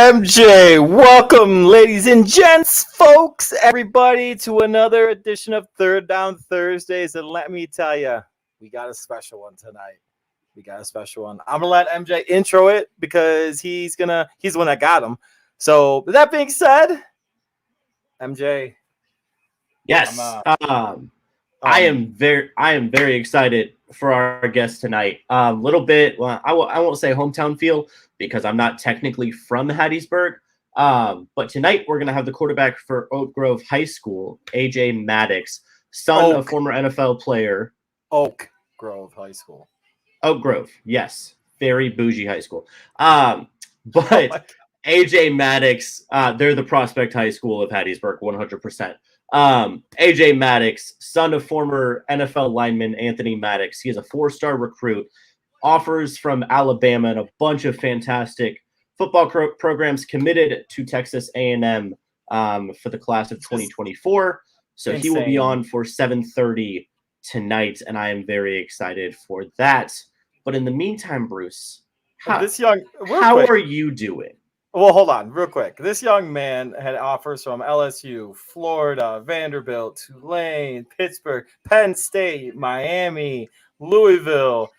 MJ, welcome, ladies and gents, folks, everybody, to another edition of Third Down Thursdays. And let me tell you, we got a special one tonight. I'm gonna let MJ intro it because he's the one that got him. So, with that being said, MJ, yes, I am very excited for our guest tonight. A little bit, well, I won't say hometown feel because I'm not technically from Hattiesburg. But tonight we're gonna have the quarterback for Oak Grove High School, AJ Maddox, son of former NFL player. Oak Grove High School. Oak Grove, yes, very bougie high school. But AJ Maddox, they're the Prospect High School of Hattiesburg, 100%. AJ Maddox, son of former NFL lineman Anthony Maddox. He is a 4-star recruit, offers from Alabama and a bunch of fantastic football programs, committed to Texas A&M for the class of 2024. So He will be on for 7:30 tonight, and I am very excited for that. But in the meantime, Bruce, how are you doing? Well, hold on, real quick. This young man had offers from LSU, Florida, Vanderbilt, Tulane, Pittsburgh, Penn State, Miami, Louisville,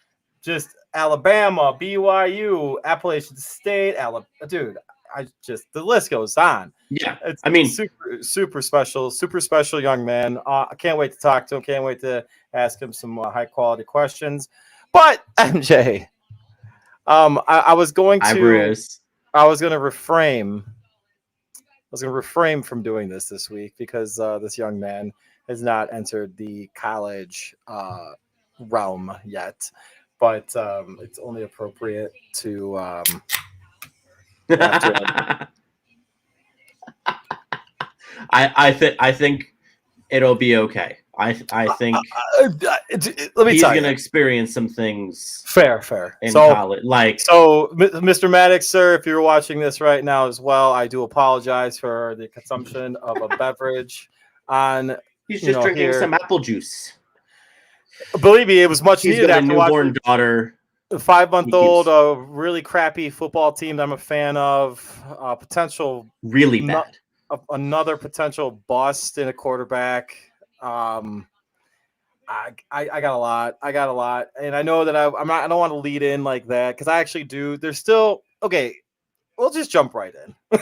just Alabama, BYU, Appalachian State, Dude, the list goes on. Yeah, it's super special young man. I can't wait to talk to him. Can't wait to ask him some high quality questions. But MJ, I was going to refrain from doing this week because this young man has not entered the college realm yet. But it's only appropriate to I think it'll be okay. I think he's going to experience some things. Fair. In college, Mr. Maddox, sir, if you're watching this right now as well, I do apologize for the consumption of a beverage. He's just drinking some apple juice. Believe me, it was much needed. He's got a newborn daughter. A 5-month-old, a really crappy football team that I'm a fan of. Potential really bad. Another potential bust in a quarterback. I got a lot, and I know that I don't want to lead in like that because I actually do. There's still okay. We'll just jump right in.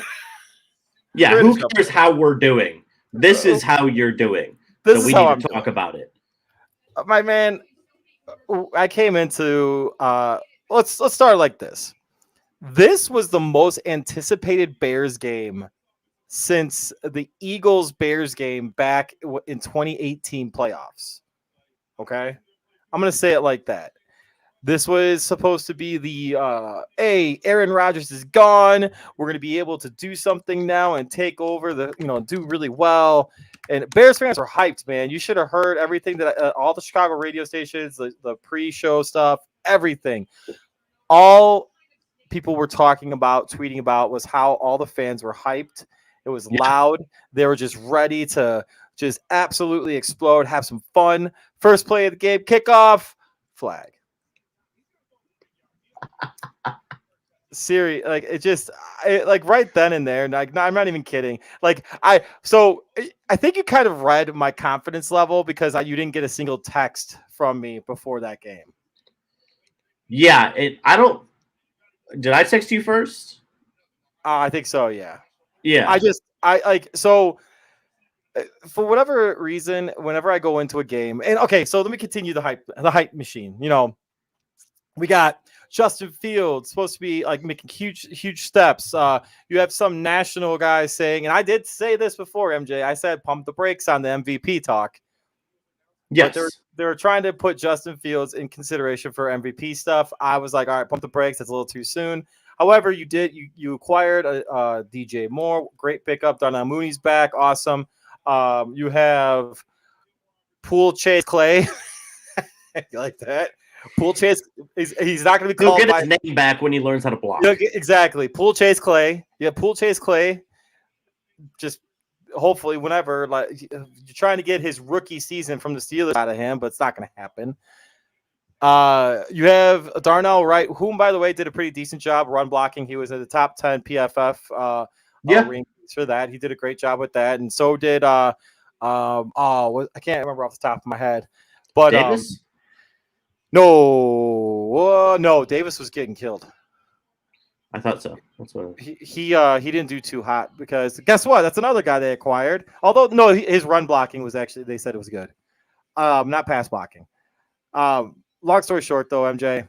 Yeah, who cares how we're doing? This is how you're doing. So we need to talk about it. My man, I came into let's start like this. This was the most anticipated Bears game since the Eagles-Bears game back in 2018 playoffs. Okay? I'm going to say it like that. This was supposed to be the, hey, Aaron Rodgers is gone. We're going to be able to do something now and take over do really well. And Bears fans were hyped, man. You should have heard everything that all the Chicago radio stations, the pre-show stuff, everything. All people were talking about, tweeting about was how all the fans were hyped. It was loud. They were just ready to just absolutely explode, have some fun. First play of the game, kickoff, flag. Serious, like right then and there. Like, no, I'm not even kidding. I think you kind of read my confidence level because you didn't get a single text from me before that game. Yeah, did I text you first? I think so. Yeah. Yeah. For whatever reason, whenever I go into a game, and okay, so let me continue the hype machine. We got Justin Fields supposed to be like making huge steps. You have some national guys saying, and I did say this before, MJ. I said pump the brakes on the MVP talk. Yes, but they were trying to put Justin Fields in consideration for MVP stuff. I was like, all right, pump the brakes. That's a little too soon. However, you acquired a DJ Moore, great pickup. Darnell Mooney's back, awesome. You have Pool Chase Clay. You like that? Pool Chase, he's not going to be called. He'll get his name back when he learns how to block. Exactly. Pool Chase Clay. Yeah, Pool Chase Clay. Just hopefully whenever, like, you're trying to get his rookie season from the Steelers out of him, but it's not going to happen. You have Darnell Wright, whom by the way did a pretty decent job run blocking. He was at the top 10 PFF Yeah, rankings for that. He did a great job with that, and so did I can't remember off the top of my head, but Davis. no, Davis was getting killed. I thought so. That's what. He didn't do too hot because guess what? That's another guy they acquired. Although no, his run blocking was actually they said it was good. Not pass blocking. Long story short, though, MJ,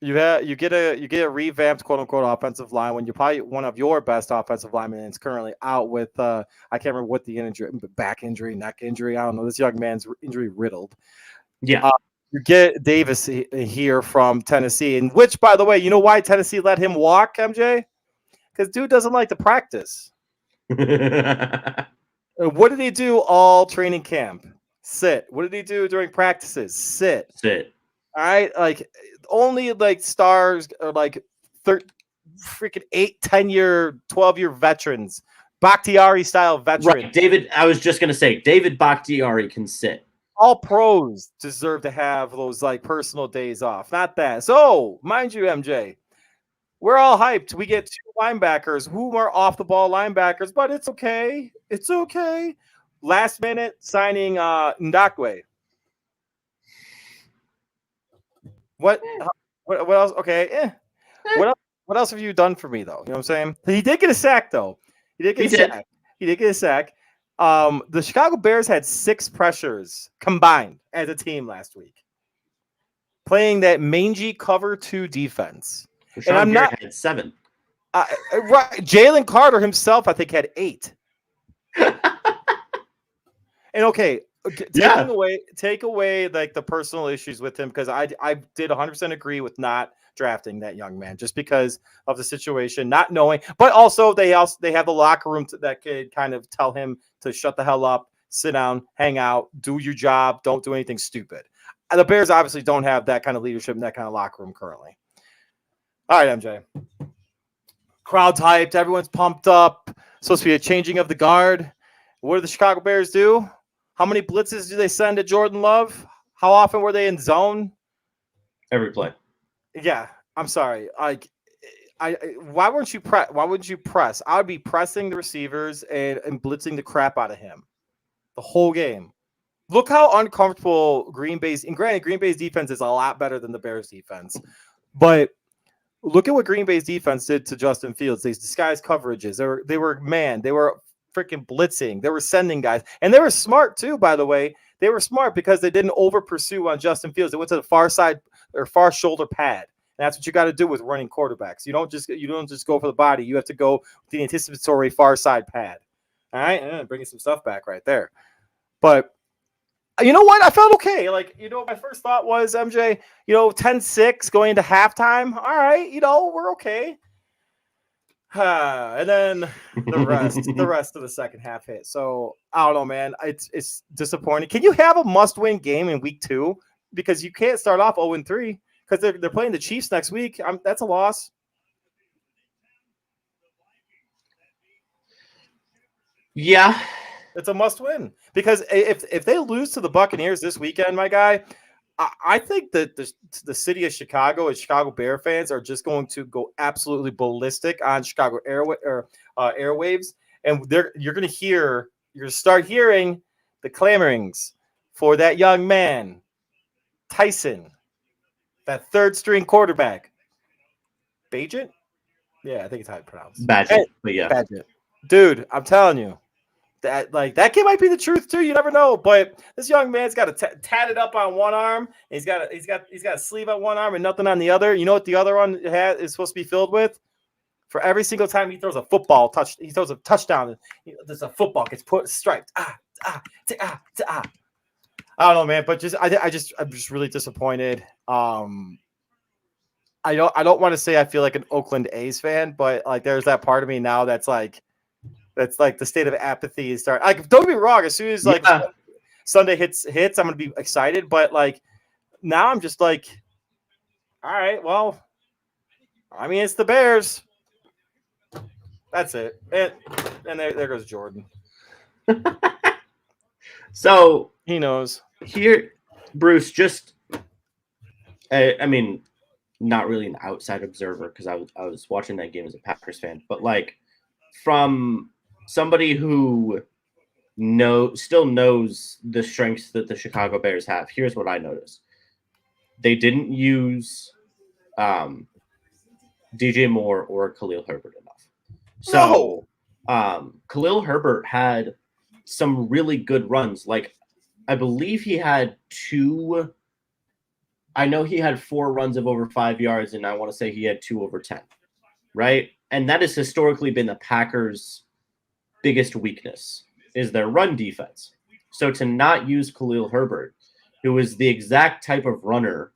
you get a revamped quote unquote offensive line when you're probably one of your best offensive linemen is currently out with I can't remember what the injury, back injury, neck injury. I don't know. This young man's injury riddled. Yeah. You get Davis here from Tennessee, and which, by the way, you know why Tennessee let him walk, MJ? Because dude doesn't like to practice. What did he do all training camp? Sit. What did he do during practices? Sit. That's it. All right, like only like stars or like freaking 8, 10-year, 12-year veterans, Bakhtiari style veterans. Right, David. I was just gonna say David Bakhtiari can sit. All pros deserve to have those like personal days off. Not that. So, mind you, MJ, we're all hyped. We get 2 linebackers who are off the ball linebackers, but it's okay. It's okay. Last minute signing Ndakwe. What else? Okay. What else have you done for me though? You know what I'm saying? He did get a sack though. He did get a sack. The Chicago Bears had 6 pressures combined as a team last week, playing that mangy cover 2 defense. And I'm not had 7. Right, Jalen Carter himself, I think, had 8. And okay, take away like the personal issues with him because I did 100% agree with not drafting that young man just because of the situation, not knowing, but also they have the locker room that could kind of tell him to shut the hell up, sit down, hang out, do your job, don't do anything stupid. And the Bears obviously don't have that kind of leadership in that kind of locker room currently. All right, MJ. Crowd's hyped, everyone's pumped up. Supposed to be a changing of the guard. What do the Chicago Bears do? How many blitzes do they send to Jordan Love? How often were they in zone? Every play. Yeah, I'm sorry. Why wouldn't you press? I would be pressing the receivers and blitzing the crap out of him the whole game. Look how uncomfortable Green Bay's. And granted, Green Bay's defense is a lot better than the Bears' defense, but look at what Green Bay's defense did to Justin Fields. These disguised coverages. They were freaking blitzing. They were sending guys. And they were smart too, by the way. They were smart because they didn't over pursue on Justin Fields. They went to the far side or far shoulder pad. And that's what you got to do with running quarterbacks. You don't just go for the body. You have to go with the anticipatory far side pad. All right, bringing some stuff back right there. But you know what? I felt okay. Like, my first thought was, MJ, 10-6 going into halftime. All right, we're okay. And then the rest of the second half hit. So I don't know, man. It's disappointing. Can you have a must-win game in week 2? Because you can't start off 0-3 because they're playing the Chiefs next week. That's a loss. Yeah, it's a must-win because if they lose to the Buccaneers this weekend, my guy, I think that the city of Chicago and Chicago Bear fans are just going to go absolutely ballistic on Chicago airwaves, and you're going to start hearing the clamorings for that young man, Tyson, that third string quarterback, Bagent. Yeah, I think it's how you pronounce it. Badgett, but yeah, Badgett. Dude, I'm telling you. That kid might be the truth too. You never know. But this young man's got tatted up on one arm. And he's got a sleeve on one arm and nothing on the other. You know what the other one is supposed to be filled with? For every single time he throws a he throws a touchdown. There's a football gets put striped. I don't know, man. But I'm just really disappointed. I don't want to say I feel like an Oakland A's fan, but like there's that part of me now that's like the state of apathy is starting. Like, don't get me wrong. As soon as Sunday hits, I'm gonna be excited. But like now, I'm just like, all right, well, I mean, it's the Bears. That's it. And there goes Jordan. So he knows. Here, Bruce, just I mean, not really an outside observer because I was watching that game as a Packers fan, but like from somebody who still knows the strengths that the Chicago Bears have. Here's what I noticed: they didn't use DJ Moore or Khalil Herbert enough. No. So Khalil Herbert had some really good runs. Like I believe he had two. I know he had 4 runs of over 5 yards, and I want to say he had 2 over 10, right? And that has historically been the Packers' biggest weakness is their run defense. So to not use Khalil Herbert, who is the exact type of runner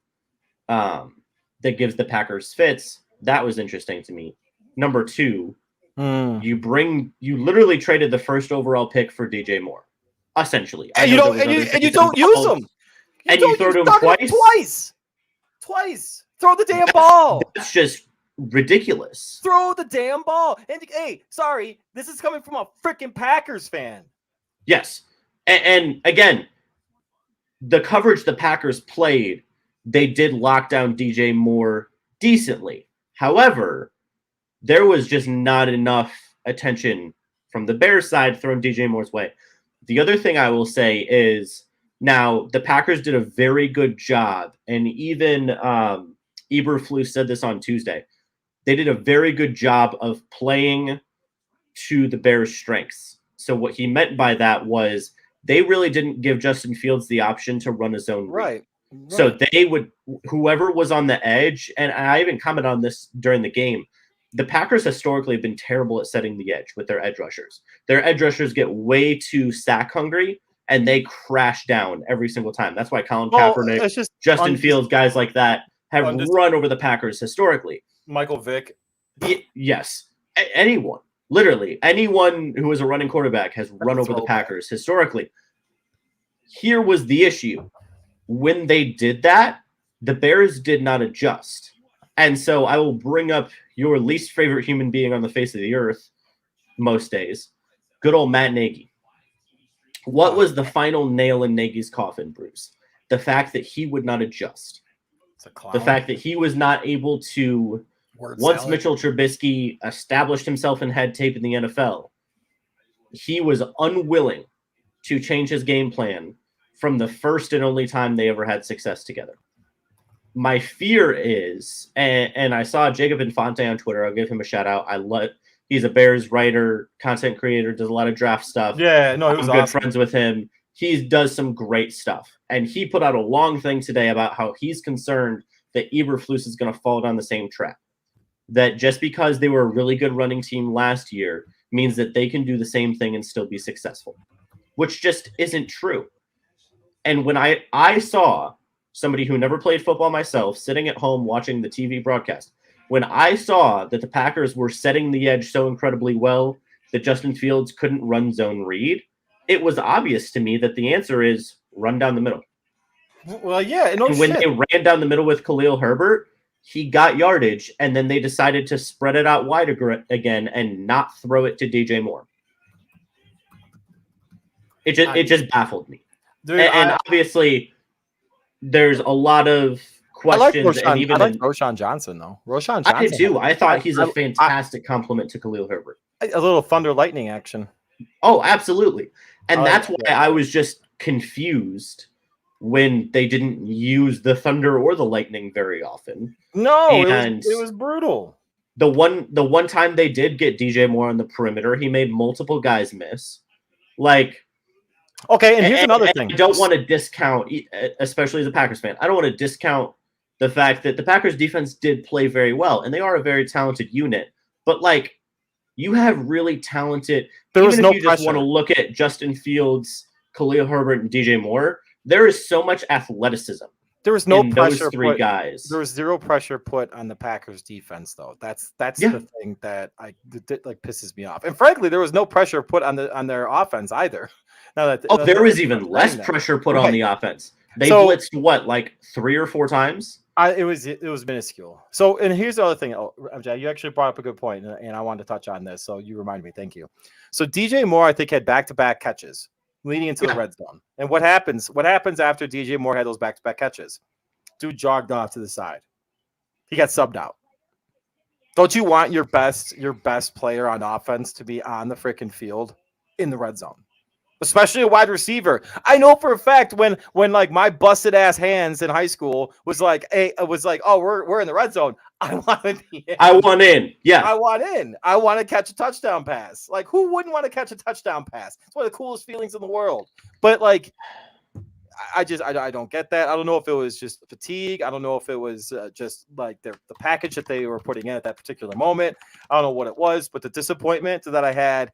that gives the Packers fits, that was interesting to me. Number 2, you literally traded the first overall pick for DJ Moore, essentially. And you don't use them. You throw to him twice. Throw the damn ball. That's just ridiculous. Throw the damn ball. And hey, sorry, this is coming from a freaking Packers fan. Yes. And again, the coverage the Packers played, they did lock down DJ Moore decently. However, there was just not enough attention from the Bears side thrown DJ Moore's way. The other thing I will say is now the Packers did a very good job, and even Eberflus said this on Tuesday. They did a very good job of playing to the Bears' strengths. So what he meant by that was they really didn't give Justin Fields the option to run a zone read. Right. So they would, whoever was on the edge, and I even commented on this during the game, the Packers historically have been terrible at setting the edge with their edge rushers. Their edge rushers get way too sack hungry, and they crash down every single time. That's why Colin Kaepernick, Justin Fields, guys like that have run over the Packers historically. Michael Vick. Yes. Anyone. Literally. Anyone who is a running quarterback has run over the Packers historically. Here was the issue. When they did that, the Bears did not adjust. And so I will bring up your least favorite human being on the face of the earth most days, good old Matt Nagy. What was the final nail in Nagy's coffin, Bruce? The fact that he would not adjust. The fact that he was not able to, once Mitchell Trubisky established himself in head tape in the NFL, he was unwilling to change his game plan from the first and only time they ever had success together. My fear is, and I saw Jacob Infante on Twitter. I'll give him a shout out. He's a Bears writer, content creator, does a lot of draft stuff. Yeah, no, he was I'm good friends with him. He does some great stuff. And he put out a long thing today about how he's concerned that Eberflus is going to fall down the same trap. That just because they were a really good running team last year means that they can do the same thing and still be successful, which just isn't true. And when I saw somebody who never played football myself sitting at home watching the TV broadcast, when I saw that the Packers were setting the edge so incredibly well that Justin Fields couldn't run zone read, it was obvious to me that the answer is run down the middle. Well, yeah. And when they ran down the middle with Khalil Herbert, he got yardage, and then they decided to spread it out wide again and not throw it to DJ Moore. It just baffled me. Dude, and obviously, there's a lot of questions. I like Roschon Johnson, though. Roschon Johnson. I did too. I thought he's a fantastic compliment to Khalil Herbert. A little thunder lightning action. Oh, absolutely. And that's why I was just confused when they didn't use the thunder or the lightning very often. No, it was brutal. The one time they did get DJ Moore on the perimeter, he made multiple guys miss. Okay, and here's another thing. I don't want to discount, especially as a Packers fan, I don't want to discount the fact that the Packers defense did play very well, and they are a very talented unit. But, you have really talented – even if you just want to look at Justin Fields, Khalil Herbert, and DJ Moore, there is so much athleticism. There was no pressure. Those three guys. There was zero pressure put on the Packers defense, though. That's the thing that pisses me off. And frankly, there was no pressure put on their offense either. Now that there was even less pressure put on the offense. They blitzed what, 3 or 4 times? It was minuscule. So, and here's the other thing. MJ, you actually brought up a good point, and I wanted to touch on this. So you reminded me. Thank you. So DJ Moore, I think, had back-to-back catches leading into the red zone. And what happens after DJ Moore had those back-to-back catches? dude jogged off to the side. He got subbed out. Don't you want your best player on offense to be on the freaking field in the red zone? Especially a wide receiver. I know for a fact when like my busted ass hands in high school was like, oh, we're in the red zone. I want to be in. I want in. Yeah. I want in. I want to catch a touchdown pass. Like, who wouldn't want to catch a touchdown pass? It's one of the coolest feelings in the world. But like, I don't get that. I don't know if it was just fatigue. I don't know if it was just like the package that they were putting in at that particular moment. I don't know what it was, but the disappointment that I had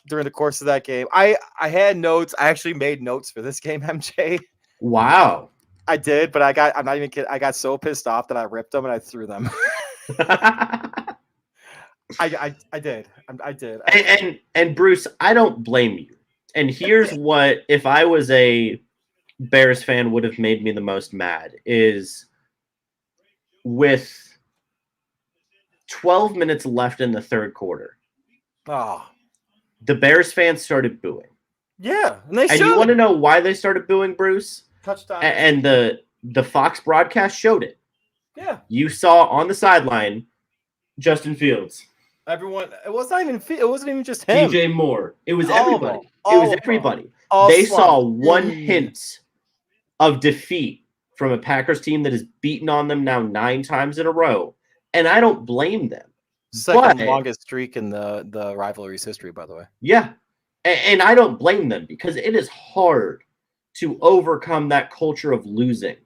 during the course of that game. I had notes. I actually made notes for this game, MJ. Wow. I did, but I'm not even kidding. I got so pissed off that I ripped them and I threw them. I did. I did. And Bruce, I don't blame you. And here's what, if I was a Bears fan, would have made me the most mad is with 12 minutes left in the third quarter. Oh. The Bears fans started booing. Yeah, and they should. And you want to know why they started booing, Bruce? Touchdown. And the Fox broadcast showed it. Yeah. You saw on the sideline Justin Fields. Everyone. It wasn't even just him. DJ Moore. It was everybody. All They slump. saw one hint of defeat from a Packers team that has beaten on them now 9 times in a row. And I don't blame them. Second longest streak in the rivalry's history, by the way. Yeah. And I don't blame them because it is hard to overcome that culture of losing.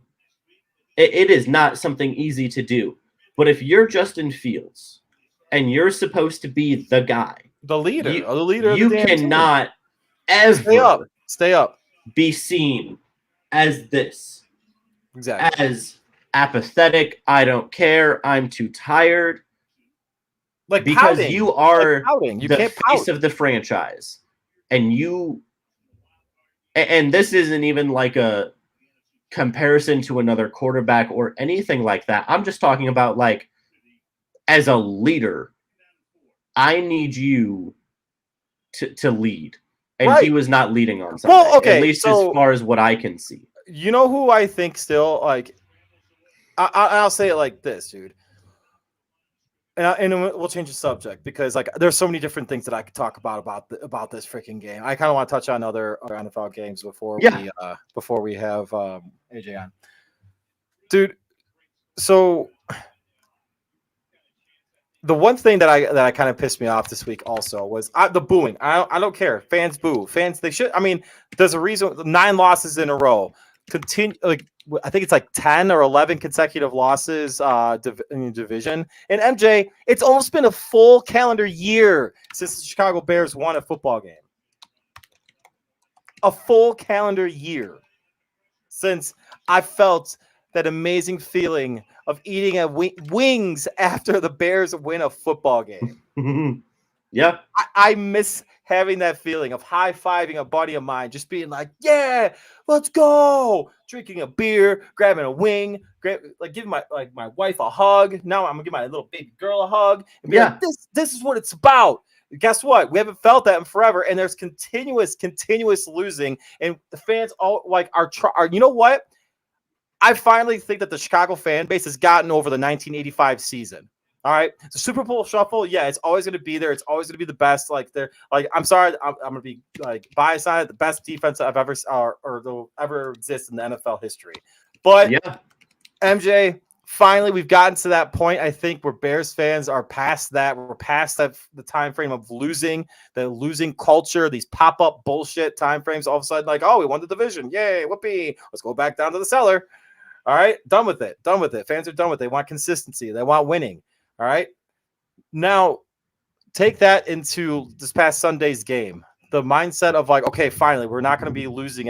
It is not something easy to do. But if you're Justin Fields and you're supposed to be the guy, the leader, you cannot ever stay up, be seen as this. Exactly. As apathetic, I don't care, I'm too tired. Like because pouting. You are you the can't face of the franchise. And this isn't even like a comparison to another quarterback or anything like that. I'm just talking about like as a leader, I need you to lead. And he was not leading on something. Well, okay, at least as far as what I can see. You know who I think still like I'll say it like this, dude. And we'll change the subject because like there's so many different things that I could talk about this freaking game. I kind of want to touch on other NFL games before we have AJ on, dude. So the one thing that I kind of pissed me off this week also was the booing. I don't care. Fans boo. Fans they should. I mean, there's a reason. 9 losses in a row. Continue like. I think it's like 10 or 11 consecutive losses in the division. And MJ, it's almost been a full calendar year since the Chicago Bears won a football game. A full calendar year since I felt that amazing feeling of eating wings after the Bears win a football game. Yeah. I miss having that feeling of high-fiving a buddy of mine, just being like, yeah, let's go. Drinking a beer, grabbing a wing, giving my wife a hug. Now I'm going to give my little baby girl a hug. And be like, this is what it's about. Guess what? We haven't felt that in forever. And there's continuous losing. And the fans all like are you know what? I finally think that the Chicago fan base has gotten over the 1985 season. All right, the Super Bowl shuffle, yeah, it's always going to be there. It's always going to be the best. Like they're like, I'm sorry, I'm going to be like biased on it. The best defense I've ever or will ever exist in the NFL history. But yeah, MJ, finally we've gotten to that point. I think where Bears fans are past that. We're past that the time frame of losing, the losing culture, these pop up bullshit time frames. All of a sudden, like, oh, we won the division, yay, whoopee! Let's go back down to the cellar. All right, done with it. Fans are done with it. They want consistency. They want winning. All right. Now, take that into this past Sunday's game. The mindset of like, okay, finally, we're not going to be losing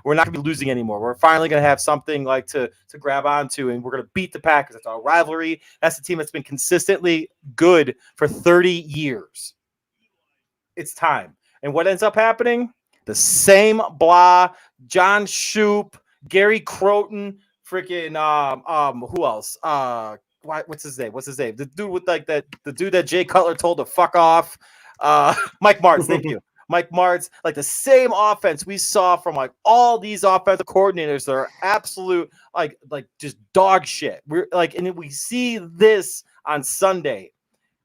we're not going to be losing anymore. We're finally going to have something like to grab onto, and we're going to beat the Packers. That's our rivalry. That's the team that's been consistently good for 30 years. It's time. And what ends up happening? The same blah. John Shoop, Gary Croton, freaking who else? What's his name? The dude with like that. The dude that Jay Cutler told to fuck off. Mike Martz. Thank you. Mike Martz, like the same offense we saw from like all these offensive coordinators that are absolute like just dog shit. We're like, and then we see this on Sunday,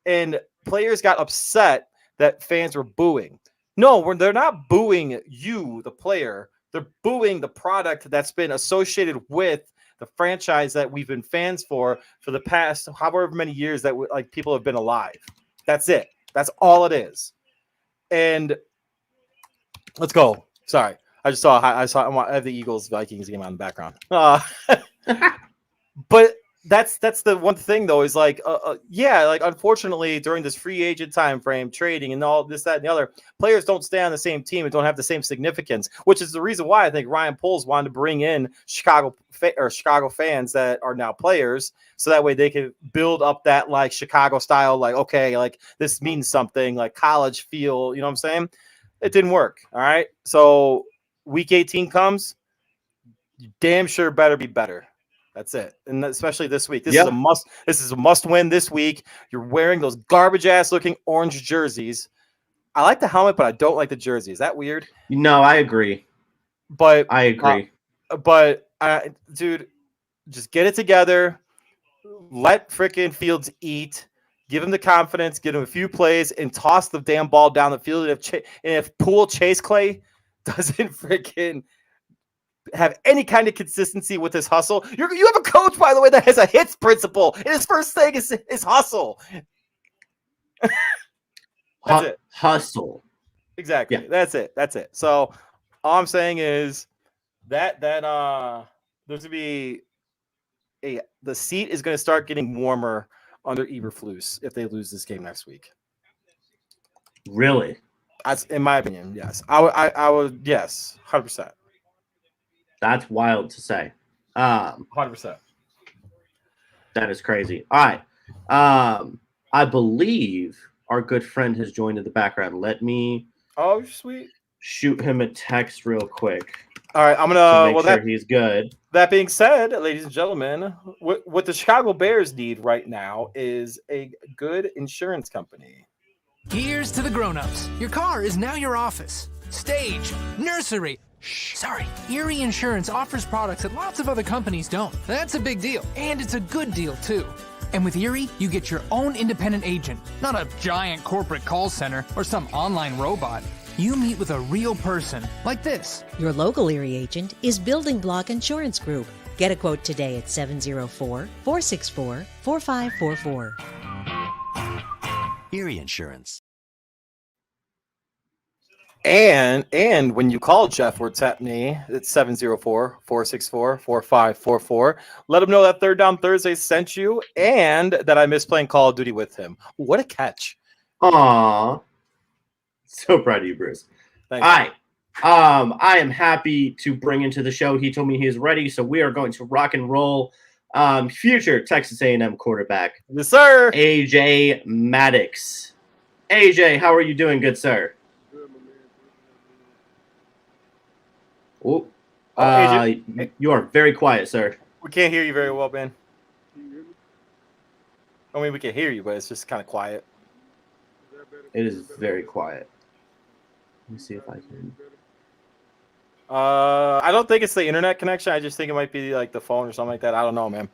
and players got upset that fans were booing. No, they're not booing you, the player. They're booing the product that's been associated with the franchise that we've been fans for the past however many years that like people have been alive. That's it. That's all it is. And let's go. Sorry, I have the Eagles Vikings game on the background. But that's the one thing though is like yeah, like unfortunately during this free agent time frame, trading and all this, that, and the other, players don't stay on the same team and don't have the same significance, which is the reason why I think Ryan Poles wanted to bring in Chicago fans that are now players, so that way they can build up that like Chicago style, like okay, like this means something, like college feel, you know what I'm saying? It didn't work. All right, so week 18 comes, you damn sure better be better. That's it. And especially this week. This is a must win this week. You're wearing those garbage ass looking orange jerseys. I like the helmet, but I don't like the jersey. Is that weird? No, I agree. But I agree. Dude, just get it together. Let freaking Fields eat. Give him the confidence. Give him a few plays and toss the damn ball down the field. And if Poole Chase Clay doesn't freaking have any kind of consistency with his hustle. You have a coach, by the way, that has a hits principle, and his first thing is hustle. That's it. Hustle. Exactly. Yeah. That's it. So all I'm saying is that there's gonna be the seat is gonna start getting warmer under Eberflus if they lose this game next week. Really? That's in my opinion. Yes, I would. Yes, 100%. That's wild to say. 100%. That is crazy. All right. I believe our good friend has joined in the background. Let me sweet shoot him a text real quick. All right, I'm gonna make sure he's good. That being said, ladies and gentlemen, what the Chicago Bears need right now is a good insurance company. Here's to the grown-ups. Your car is now your office, stage, nursery. Sorry, Erie Insurance offers products that lots of other companies don't. That's a big deal, and it's a good deal, too. And with Erie, you get your own independent agent, not a giant corporate call center or some online robot. You meet with a real person, like this. Your local Erie agent is Building Block Insurance Group. Get a quote today at 704-464-4544. Erie Insurance. And when you call Jeff Wertepney, it's 704-464-4544. Let him know that Third Down Thursday sent you and that I miss playing Call of Duty with him. What a catch. Aww. So proud of you, Bruce. Thanks. All right. I am happy to bring into the show. He told me he is ready, so we are going to rock and roll. Future Texas A&M quarterback. Yes, sir. AJ Maddox. AJ, how are you doing, good sir? Oh, you are very quiet, sir. We can't hear you very well, Ben. I mean, we can hear you, but it's just kind of quiet. It is very quiet. Let me see if I can. I don't think it's the internet connection. I just think it might be like the phone or something like that. I don't know, man.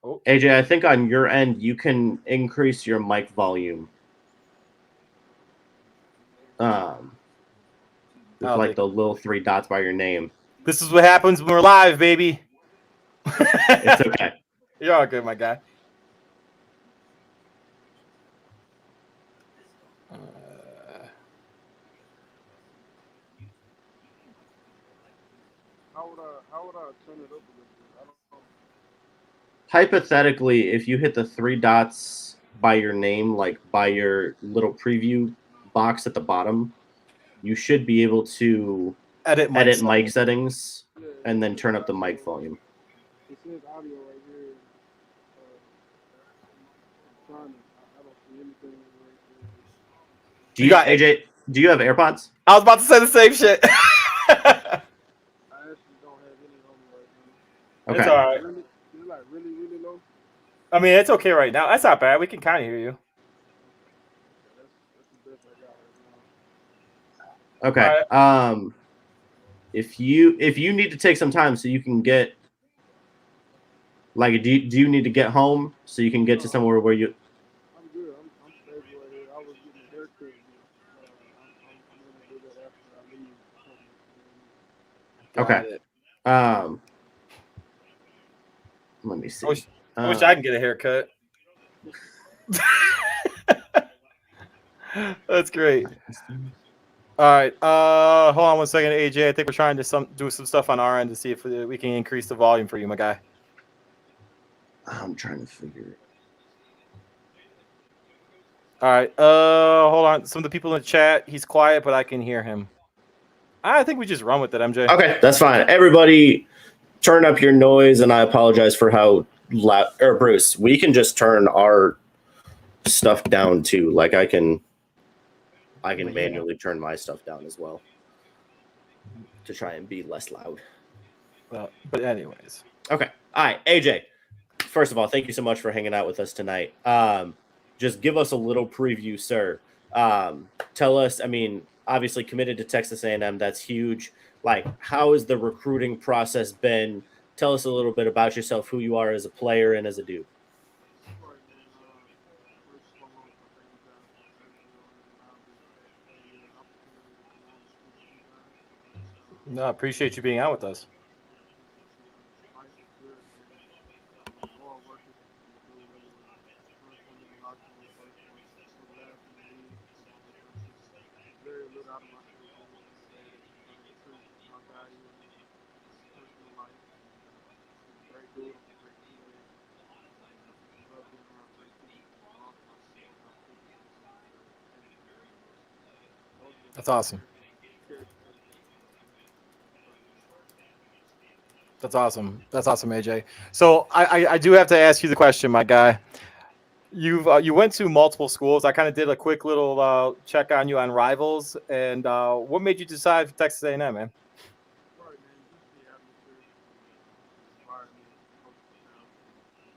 Oh. AJ, I think on your end you can increase your mic volume. With like the little 3 dots by your name. This is what happens when we're live, baby. It's okay. You're all good, my guy. How would I turn it up a little bit? I don't know. Hypothetically, if you hit the 3 dots by your name, like by your little preview box at the bottom, you should be able to edit mic settings and then turn up the mic volume. It says audio right here. I don't see anything right here. AJ, do you have AirPods? I was about to say the same shit. I actually don't have any on me right now. Okay. It's all right. Is it like really, really low? I mean, it's okay right now. That's not bad. We can kind of hear you. That's the best I got right now. Okay. All right. If you need to take some time so you can get like, do you need to get home so you can get to No, somewhere where you? I'm good. I'm stable right here. I was getting a haircut. I'm gonna do that after I leave. Okay. Got it. Um, let me I see. wish, I wish I Um, can get a haircut. That's great. All right. Hold on one second, AJ. I think we're trying to do some stuff on our end to see if we can increase the volume for you, my guy. I'm trying to figure. All right. Hold on. Some of the people in the chat, he's quiet, but I can hear him. I think we just run with it, MJ. Okay, that's fine. Everybody, turn up your noise, and I apologize for how loud. Or Bruce, we can just turn our stuff down too. Like I can manually turn my stuff down as well to try and be less loud. But anyways. Okay. All right, AJ. First of all, thank you so much for hanging out with us tonight. Just give us a little preview, sir. Tell us. I mean, obviously committed to Texas A&M. That's huge. Like, how has the recruiting process been? Tell us a little bit about yourself, who you are as a player and as a dude. All right, man. First and foremost, I thank you guys for having me on and allowing me the opportunity to come on and speak with you guys. No, I appreciate you being out with us. Life is good, man. Hard work is the dude really first one in the locker room, first one with last in the league. Very little out of myself every single day to try and increase my value in personal life. I'm a great dude. I'm a great teammate. I love being around great people. But also, I just love how people those are the That's awesome. characteristics That's awesome. That's awesome, AJ. So I do have to ask you the question, my guy. You went to multiple schools. I kind of did a quick little check on you on Rivals, and what made you decide for Texas A&M, man? right, man. Just the atmosphere, the environment, the coaching staff,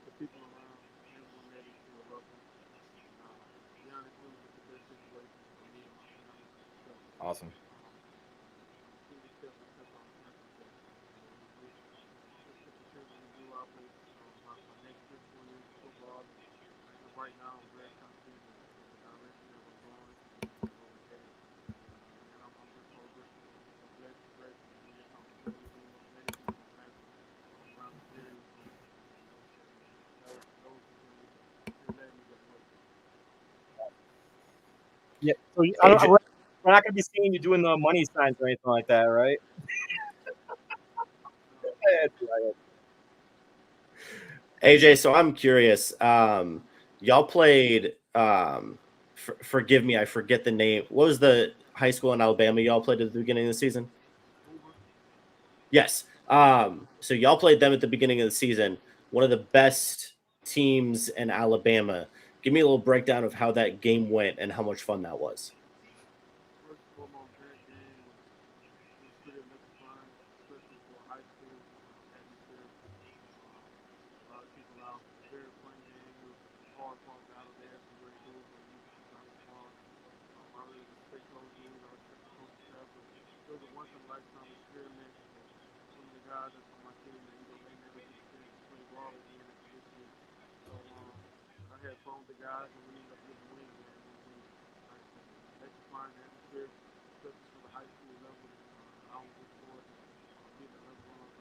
the people around, everyone there that you are welcome. To be honest, it was just the best situation for me and my family. So, Awesome. I'm truly kept on campus there. Just to continue to do our best. My next 3 4 years of football, and as of right now, I'm very confident in the direction that we're going and where we're headed. Man, I'm just so grateful, so blessed and grateful to get this opportunity to be with many people I'm happy around the area. So, those who can let me just wait. Yeah. So AJ, we're not going to be seeing you doing the money signs or anything like that, right? No, AJ, so I'm curious. Y'all played. Forgive me, I forget the name. What was the high school in Alabama y'all played at the beginning of the season? Uber. Yes. So y'all played them at the beginning of the season. One of the best teams in Alabama. Give me a little breakdown of how that game went and how much fun that was. First and foremost, that game was pretty electrifying, especially for high school atmosphere. A lot of people out, very fun game. It was a hard fought battle. They had some great dudes on the defensive side of the ball. I really respect those dudes. I respect the coaching staff. But it was a once in a lifetime experience for some of the guys that's on my team that may never get a chance to play ball again after this year. So I had fun with the guys, and we ended up getting a win, man. It was like I said, electrifying atmosphere, especially for the high school level. And I was looking forward to getting another one of those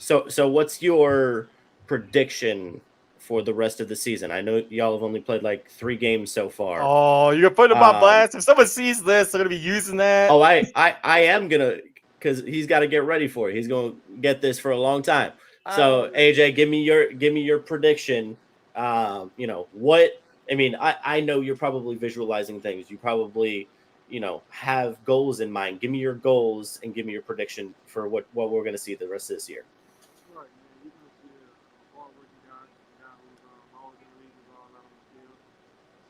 opportunities. So what's your prediction for the rest of the season? I know y'all have only played like 3 games so far. Oh, you're gonna put him on Um, blast. If someone sees this, they're gonna be using that. Oh, I am gonna, because he's got to get ready for it. He's gonna get this for a long time. So AJ, give me your prediction. What I mean. I know you're probably visualizing things. You probably have goals in mind. Give me your goals and give me your prediction for what we're gonna see the rest of this year. Right, man. You're gonna see a hard-working guy, a guy who's always gonna leave the ball out on the field.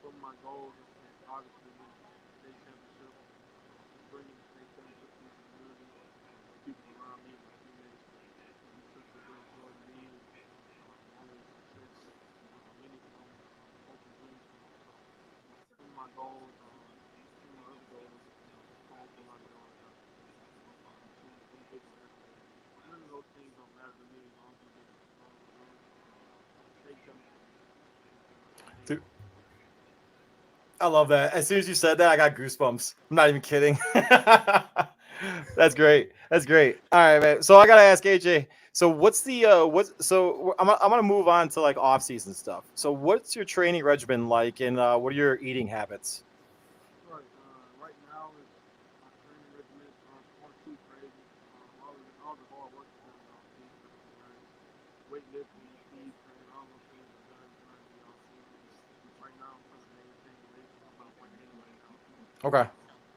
Some of my goals is obviously win the state championship, just bringing the state championship to my community, the people around me, my teammates. It's such a big joy to me. Only goals, some of my other goals, home for my daughter, some big accolades. None of those things don't matter to me as long as we get as long as we're doing it. They tell me. Dude, I love that. As soon as you said that, I got goosebumps. I'm not even kidding. That's great. That's great. All right, man. So I gotta ask AJ. So what's the I'm gonna move on to like off season stuff. So what's your training regimen like, and what are your eating habits? Right, right now is my training regimen aren't too crazy. All the hard work is done in off season. Weightlifting, speed training, all those things are done during the off season. Right now, I'm trying to maintain the weight about my head right now. Okay.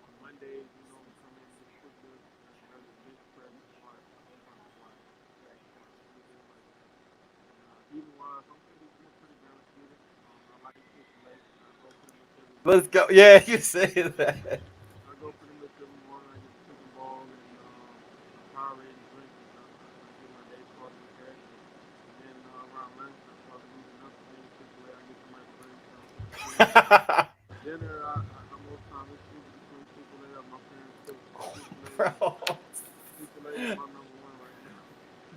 On Mondays, we normally come in and just quick lift, rather bench press, squat, front squat, back squat, anything like that. And eating wise, I'm a pretty balanced eater. I like Chick-fil-A. I go pretty much every Let's morning. go. Yeah, you say that. I go pretty much every morning. I get a chicken ball and a Powerade and drink, and I get my day started with that. And then around lunch, I probably eat another thing Chick-fil-A. I get some ice cream. So dinner, most time it's between Chick-fil-A or my parents cook. Chick-fil-A, Bro. Chick-fil-A is my number one right now.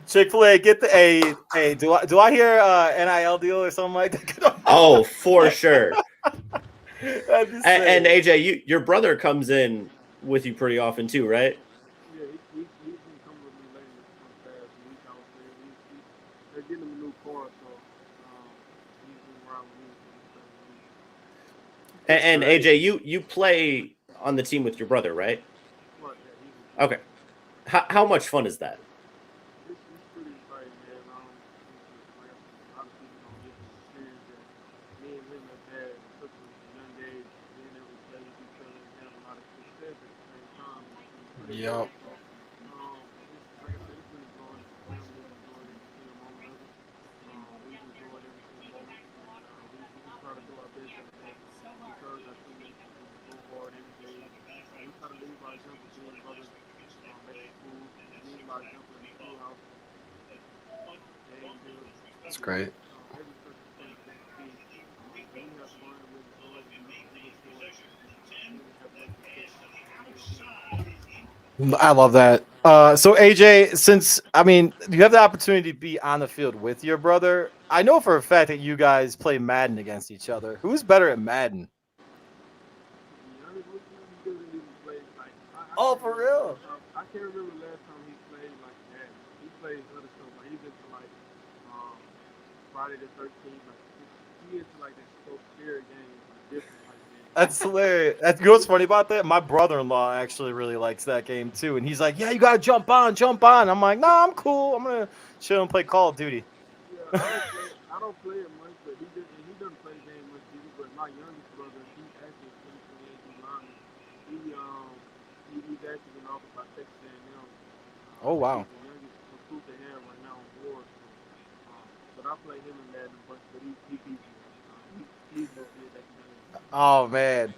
Chick-fil-A, get the a. Do I hear NIL deal or something like that? Oh, for sure. I'm just And saying. AJ, your brother comes in with you pretty often too, right? Yeah, he's been coming with me lately for the past week, I would say. They're getting him a new car, so he's been riding with me for this past week. That's And great. AJ, you play on the team with your brother, right? Right, yeah, he's a junior. Okay. How much fun is that? It's pretty exciting, man. Like I said, a lot of people don't get the experience that me and him have had, especially at a young age, being able to play with each other and have a lot of success at the same time. It's pretty Yep. cool. So, like I said, it's been enjoying it. The family has enjoyed every single moment of it. We've enjoyed every single moment, and we just try to do our best every day. Encourage our teammates to go hard every day. We try to lead by example, being brothers at the school, lead by example in the schoolhouse, game field, That's just great. every circumstance that you see. We have fun, we enjoy it, and we look forward to seeing it have great success in the near future. I love that. So AJ, since I mean you have the opportunity to be on the field with your brother, I know for a fact that you guys play Madden against each other. Who's better at Madden? To be honest with you, he doesn't even play like Oh, for real? I can't remember the last time he played like that. He plays other stuff, like he's into like um, Friday the 13th, like he into like that so scary games, like different type games. That's hilarious. That's, you know what's funny about that? My brother-in-law actually really likes that game too, and he's like, "Yeah, you gotta jump on, jump on." I'm like, "Nah, I'm cool. I'm gonna chill and play Call of Duty." Yeah, I don't play it much, but he doesn't play the game much either. But my youngest brother, he actually is 2028 lineman. He he's actually been offered by Texas A&M Oh to be wow. the youngest recruit they have right now on board. So, but I play him in Madden a bunch, but he beats me. He's no good at the game. Oh man.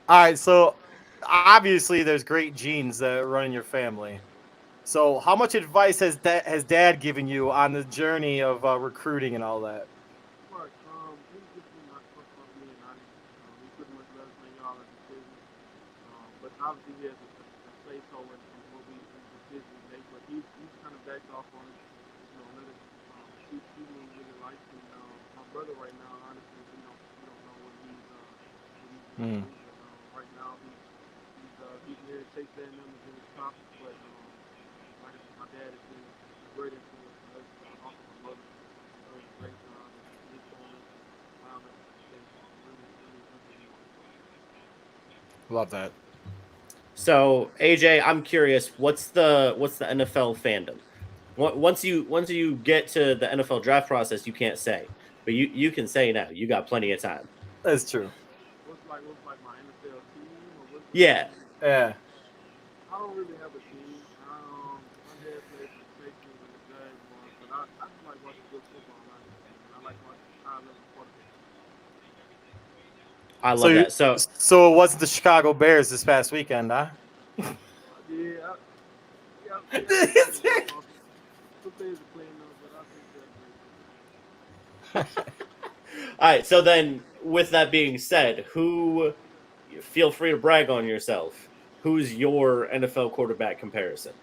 All right, so obviously there's great genes that run in your family. So how much advice has dad given you on the journey of recruiting and all that? Right. He's just been like upfront with me and honest. He pretty much let us make all our decisions. But obviously he has a say so in what we in the decisions we make. But he's kind of backed off on it. Let us see what we really like. And my brother right now, honestly, we don't know what he's gonna Hmm. do. But right now he's near Chase A&M is in his top. But like I said, my dad has been a great influence to us. Also my mother does a great job in mentoring us and allowing us to success. Really, really influential. Love that. So AJ, I'm curious, what's the NFL fandom? Once you get to the NFL draft process, you can't say, but you can say now. You got plenty of time. That's true. What's like my NFL team or what's like Yeah. Yeah. I don't really have a team. My dad played for the Patriots and the Jaguars, but I just like watching good football, honestly, man. I like watching high level quarterback. I So love you, that. So so it wasn't the Chicago Bears this past weekend, huh? Yeah, some things are awesome. Some things are clean up, but I think they're a great football team. all right. So then, with that being said, who feel free to brag on yourself. Who's your NFL quarterback comparison?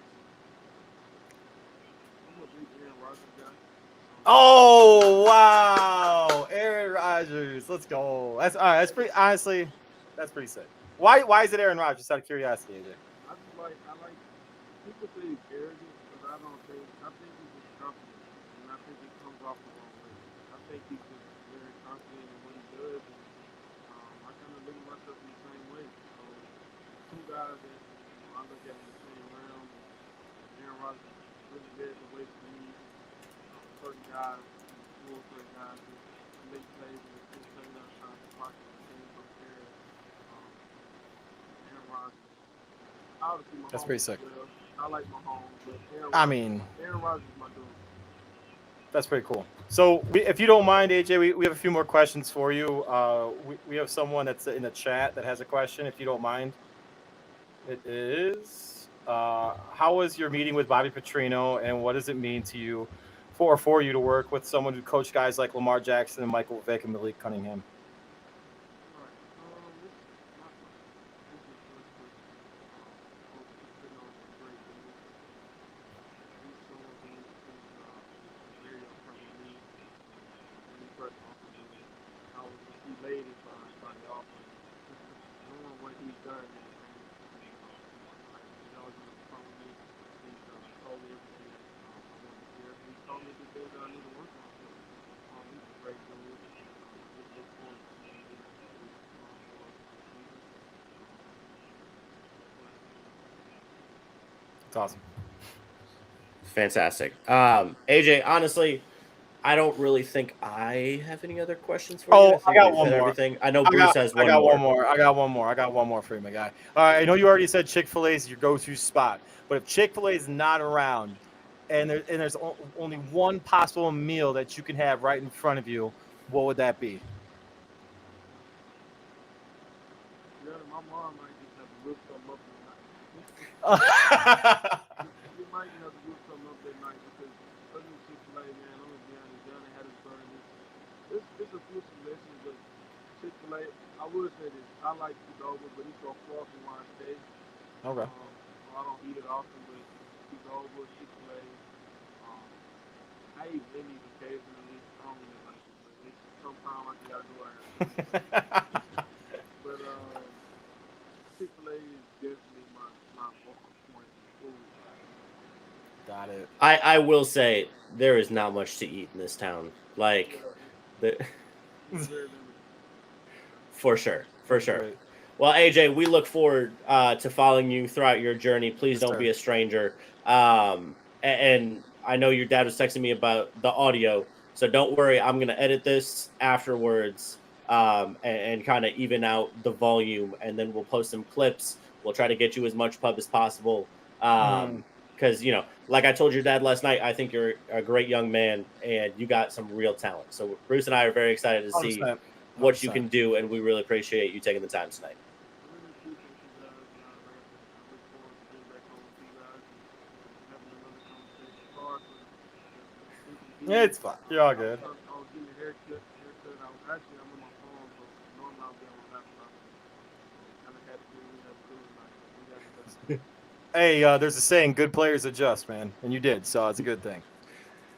I'm a big Aaron Rodgers guy. Oh wow, Aaron Rodgers. Let's go. That's all right. That's pretty. Honestly, that's pretty sick. Why is it Aaron Rodgers? Just out of curiosity, AJ. I like people say he's arrogant, but I think he's just confident, and I think it comes off the wrong way. I think he's just very confident in what he does, and I kind of look at myself in the same way. So two guys that I look at in the same realm. Aaron Rodgers really led the way for me. Certain guys, certain guys that make plays and still play outside the pocket and things like that. Aaron Rodgers. Obviously, Mahomes. That's pretty sick. Well. I like Mahomes, but Aaron Rodgers is my dude. That's pretty cool. So, if you don't mind, AJ, we have a few more questions for you. We have someone that's in the chat that has a question, if you don't mind. It is, how was your meeting with Bobby Petrino, and what does it mean to you for you to work with someone who coached guys like Lamar Jackson and Michael Vick and Malik Cunningham? It's awesome. Fantastic. AJ, honestly, I don't really think I have any other questions for you. Oh, think I got we've one hit more. Everything. I know Bruce has one more. I got one more for you, my guy. All right, I know you already said Chick-fil-A is your go-to spot, but if Chick-fil-A is not around, and there's only one possible meal that you can have right in front of you, what would that be? Yeah, my mom might just have to whip something up at night. You might have to whip something up at night because other Chick-fil-A, man, I'm gonna be honest, down in Hattiesburg, it's a few selections, but Chick-fil-A, I would say this, I like Qdoba, but it's so far from where I stay. Okay. I don't eat it often, but Qdoba, Chick-fil-A, I eat Wendy's occasionally. I don't really like it, but sometimes I just gotta go out. But Chick-fil-A is definitely my focal point for food. Got it. I will say there is not much to eat in this town. Like, for sure. Right. Well, AJ, we look forward to following you throughout your journey. Please don't be a stranger. And I know your dad was texting me about the audio, so don't worry. I'm going to edit this afterwards and kind of even out the volume, and then we'll post some clips. We'll try to get you as much pub as possible. Because, like I told your dad last night, I think you're a great young man, and you got some real talent. So Bruce and I are very excited to see 100%. what you can do, and we really appreciate you taking the time tonight. Yeah, it's fine. You're all good. I was getting a haircut. I'm on my phone, so normally I'll be on my laptop. Kind of had to do it. Hey, there's a saying, good players adjust, man. And you did, so it's a good thing.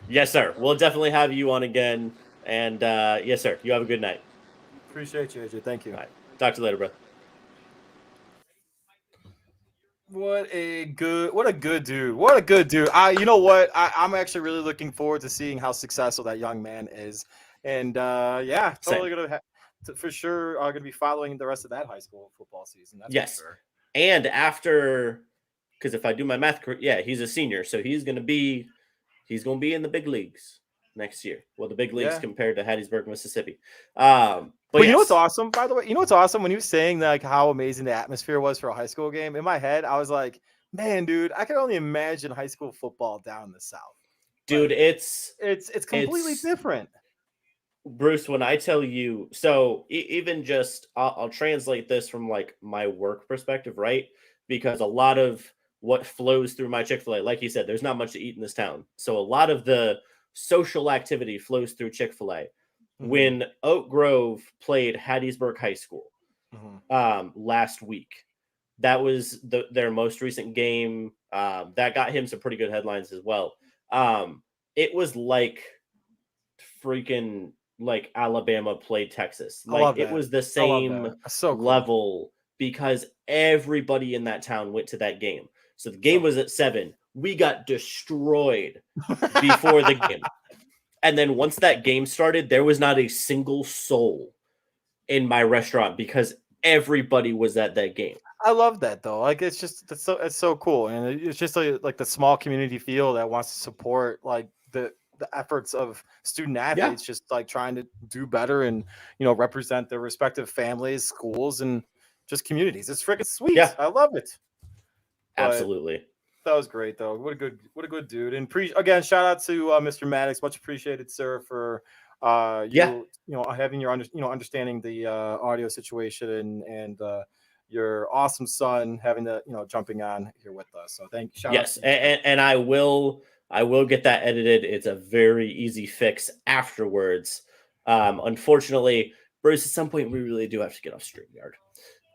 Yes, sir. We'll definitely have you on again. And yes, sir. You have a good night. Appreciate you, AJ. Thank you. All right. Talk to you later, bro. What a good dude. What a good dude. You know what? I'm actually really looking forward to seeing how successful that young man is. And yeah, totally gonna for sure gonna be following the rest of that high school football season. That's yes. For sure. And after, because if I do my math correct, yeah, he's a senior, so he's gonna be in the big leagues next year. Well, the big leagues compared to Hattiesburg, Mississippi. But you know what's awesome, by the way? You know what's awesome? When he was saying like how amazing the atmosphere was for a high school game, in my head, I was like, man, dude, I can only imagine high school football down in the South. Dude, like, it's completely different. Bruce, when I tell you, so even just, I'll translate this from like my work perspective, right? Because a lot of what flows through my Chick-fil-A, like you said, there's not much to eat in this town. So a lot of the social activity flows through Chick-fil-A. When Oak Grove played Hattiesburg High School, last week. That was their most recent game. That got him some pretty good headlines as well. It was like freaking like Alabama played Texas. I love Like it that. was the I love same that. That's so cool. level because everybody in that town went to that game. So the game was at 7. We got destroyed before the game. And then once that game started, there was not a single soul in my restaurant because everybody was at that game. I love that though. Like it's so cool, and it's just like the small community feel that wants to support like the efforts of student athletes, just like trying to do better and represent their respective families, schools, and just communities. It's freaking sweet. Yeah. I love it. But Absolutely. that was great though. What a good dude. And again, shout out to Mr. Maddox. Much appreciated, sir, for having your understanding the audio situation and your awesome son having the jumping on here with us. So Yes, and I will get that edited. It's a very easy fix afterwards. Unfortunately, Bruce, at some point we really do have to get off StreamYard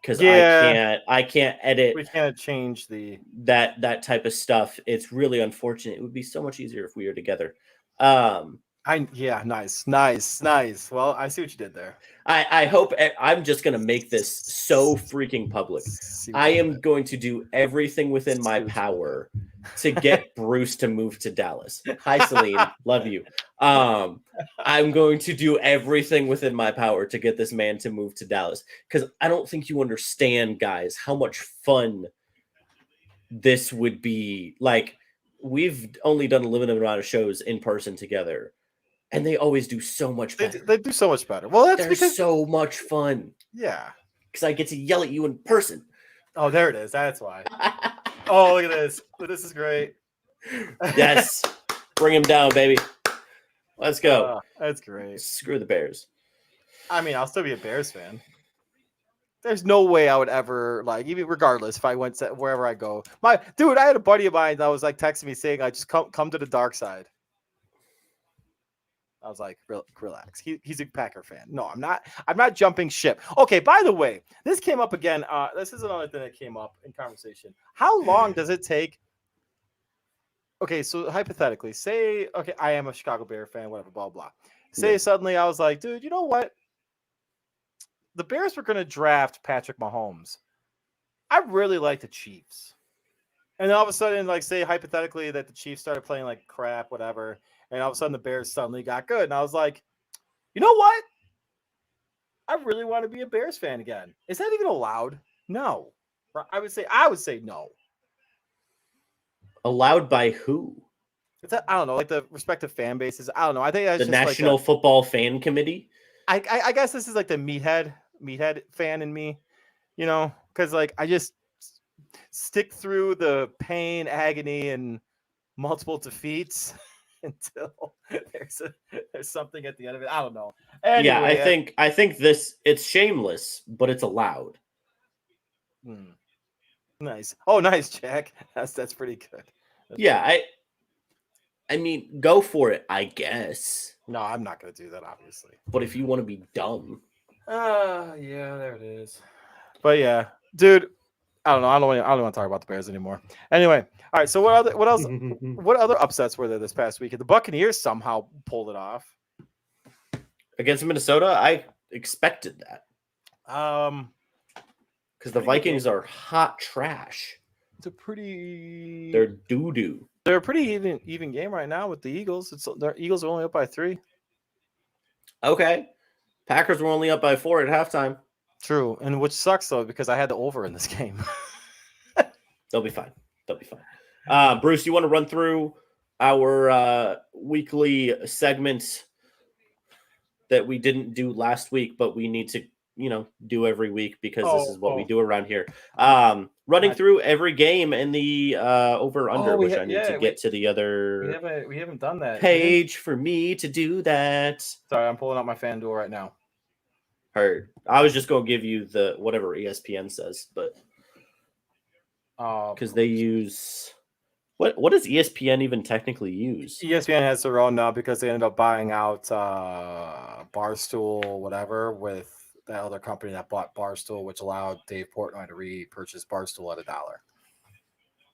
because I can't edit. We can't change that type of stuff. It's really unfortunate. It would be so much easier if we were together. Nice. Well, I see what you did there. I hope I'm just going to make this so freaking public. I am going to do everything within my power to get Bruce to move to Dallas. Hi, Celine. Love you. I'm going to do everything within my power to get this man to move to Dallas because I don't think you understand, guys, how much fun this would be. Like, we've only done a limited amount of shows in person together. And they always do so much better. They do so much better. Well, that's because so much fun. Yeah. Because I get to yell at you in person. Oh, there it is. That's why. Oh, look at this. This is great. Yes. Bring him down, baby. Let's go. That's great. Screw the Bears. I mean, I'll still be a Bears fan. There's no way I would ever, like, even regardless if I went to wherever I go. I had a buddy of mine that was like texting me saying, I just come to the dark side. I was like, relax. He's a Packer fan. No, I'm not. I'm not jumping ship. Okay, by the way, this came up again. This is another thing that came up in conversation. How long does it take? Okay, so hypothetically, say, okay, I am a Chicago Bear fan, whatever, blah, blah. Say suddenly I was like, dude, you know what? The Bears were going to draft Patrick Mahomes. I really like the Chiefs. And then all of a sudden, like, say hypothetically that the Chiefs started playing like crap, whatever. And all of a sudden the Bears suddenly got good. And I was like, you know what? I really want to be a Bears fan again. Is that even allowed? No. I would say no. Allowed by who? I don't know, like the respective fan bases. I don't know. I think that's the just National Football Fan Committee. I guess this is like the meathead fan in me, because like I just stick through the pain, agony, and multiple defeats until there's something at the end of it. I don't know. Anyway, yeah, I think this, it's shameless, but it's allowed. Nice. Oh, nice, Jack. That's pretty good. I mean, go for it, I guess. No, I'm not gonna do that, obviously. But if you want to be dumb. Yeah, there it is. But yeah, dude, I don't know. I don't want to talk about the Bears anymore. Anyway, all right. So what else? What other upsets were there this past weekend? The Buccaneers somehow pulled it off against Minnesota. I expected that. Because the Vikings are hot trash. They're doo doo. They're a pretty even game right now with the Eagles. The Eagles are only up by 3. Okay, Packers were only up by 4 at halftime. True, and which sucks though because I had the over in this game. They'll be fine. Bruce, you want to run through our weekly segments that we didn't do last week, but we need to, do every week because this is what we do around here. Running through every game in the over/under, which I need to get to the other. We haven't done that page for me to do that. Sorry, I'm pulling up my FanDuel right now. Heard. I was just going to give you the whatever ESPN says, but because they use what does ESPN even technically use? ESPN has their own now because they ended up buying out Barstool, whatever, with that other company that bought Barstool, which allowed Dave Portnoy to repurchase Barstool at $1.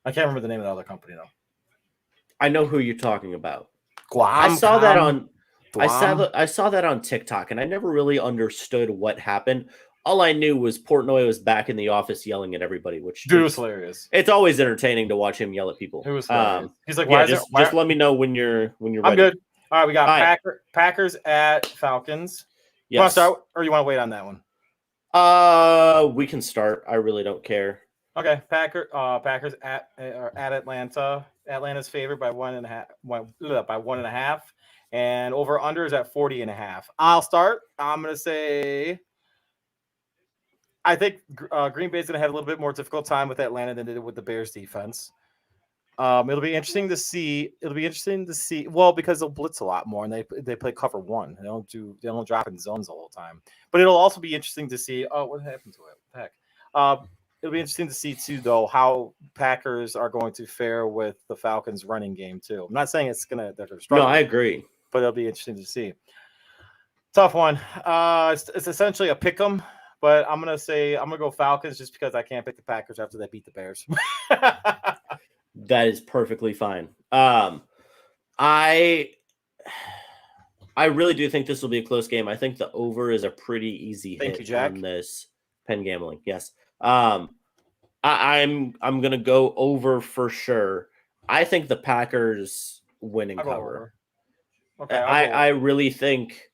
I can't remember the name of the other company though. I know who you're talking about. Guam. I saw that on Guam. I saw that on TikTok, and I never really understood what happened. All I knew was Portnoy was back in the office yelling at everybody, which Dude, it was hilarious. it's always entertaining to watch him yell at people. It was hilarious. He's like, yeah, "Why just let me know when you're ready. I'm good. All right, we got All right. Packers at Falcons. You want Yes. to start, or you want to wait on that one? We can start. I really don't care. Okay, Packers at Atlanta. Atlanta's favored by 1.5. And over under is at 40.5. I'll start. I'm gonna say I think Green Bay's gonna have a little bit more difficult time with Atlanta than they did with the Bears defense. It'll be interesting to see. Well, because they'll blitz a lot more, and they play cover one. They don't drop in zones the whole time. But it'll also be interesting to see. Oh, what happened to it? What the heck? It'll be interesting to see too, though, how Packers are going to fare with the Falcons' running game too. I'm not saying they're going to struggle. No, I agree. But it'll be interesting to see. Tough one. It's essentially a pick 'em, but I'm gonna go Falcons just because I can't pick the Packers after they beat the Bears. That is perfectly fine. I really do think this will be a close game. I think the over is a pretty easy Thank hit you, Jack. on this pen gambling. Yes. I'm gonna go over for sure. I think the Packers win and I'll go cover. over. Okay, I really think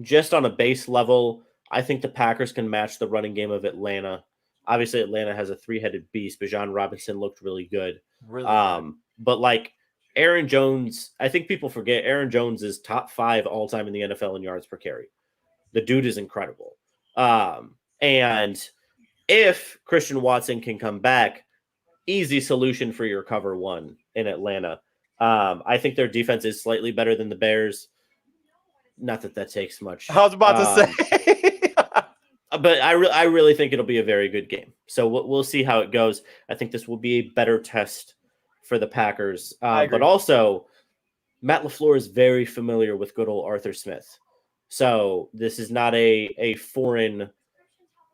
just on a base level, I think the Packers can match the running game of Atlanta. Obviously, Atlanta has a three-headed beast. Bijan Robinson looked really good. Really good. But like Aaron Jones, I think people forget Aaron Jones is top 5 all time in the NFL in yards per carry. The dude is incredible. And if Christian Watson can come back, easy solution for your cover one in Atlanta. I think their defense is slightly better than the Bears. Not that takes much. I was about to say. But I really think it'll be a very good game. So we'll see how it goes. I think this will be a better test for the Packers. But also, Matt LaFleur is very familiar with good old Arthur Smith. So this is not a foreign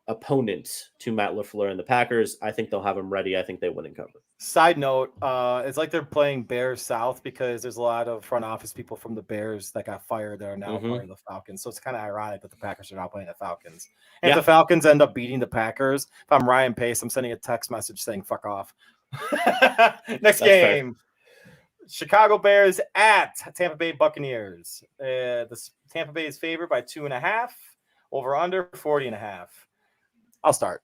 opponent to Matt LaFleur and the Packers. I think they'll have him ready. I think they win and cover. Side note, it's like they're playing Bears South because there's a lot of front office people from the Bears that got fired that are now part of the Falcons. So it's kind of ironic that the Packers are now playing the Falcons. And if the Falcons end up beating the Packers, if I'm Ryan Pace, I'm sending a text message saying "fuck off." Next game, Chicago Bears at Tampa Bay Buccaneers. The Tampa Bay is favored by 2.5. Over under 40.5. I'll start.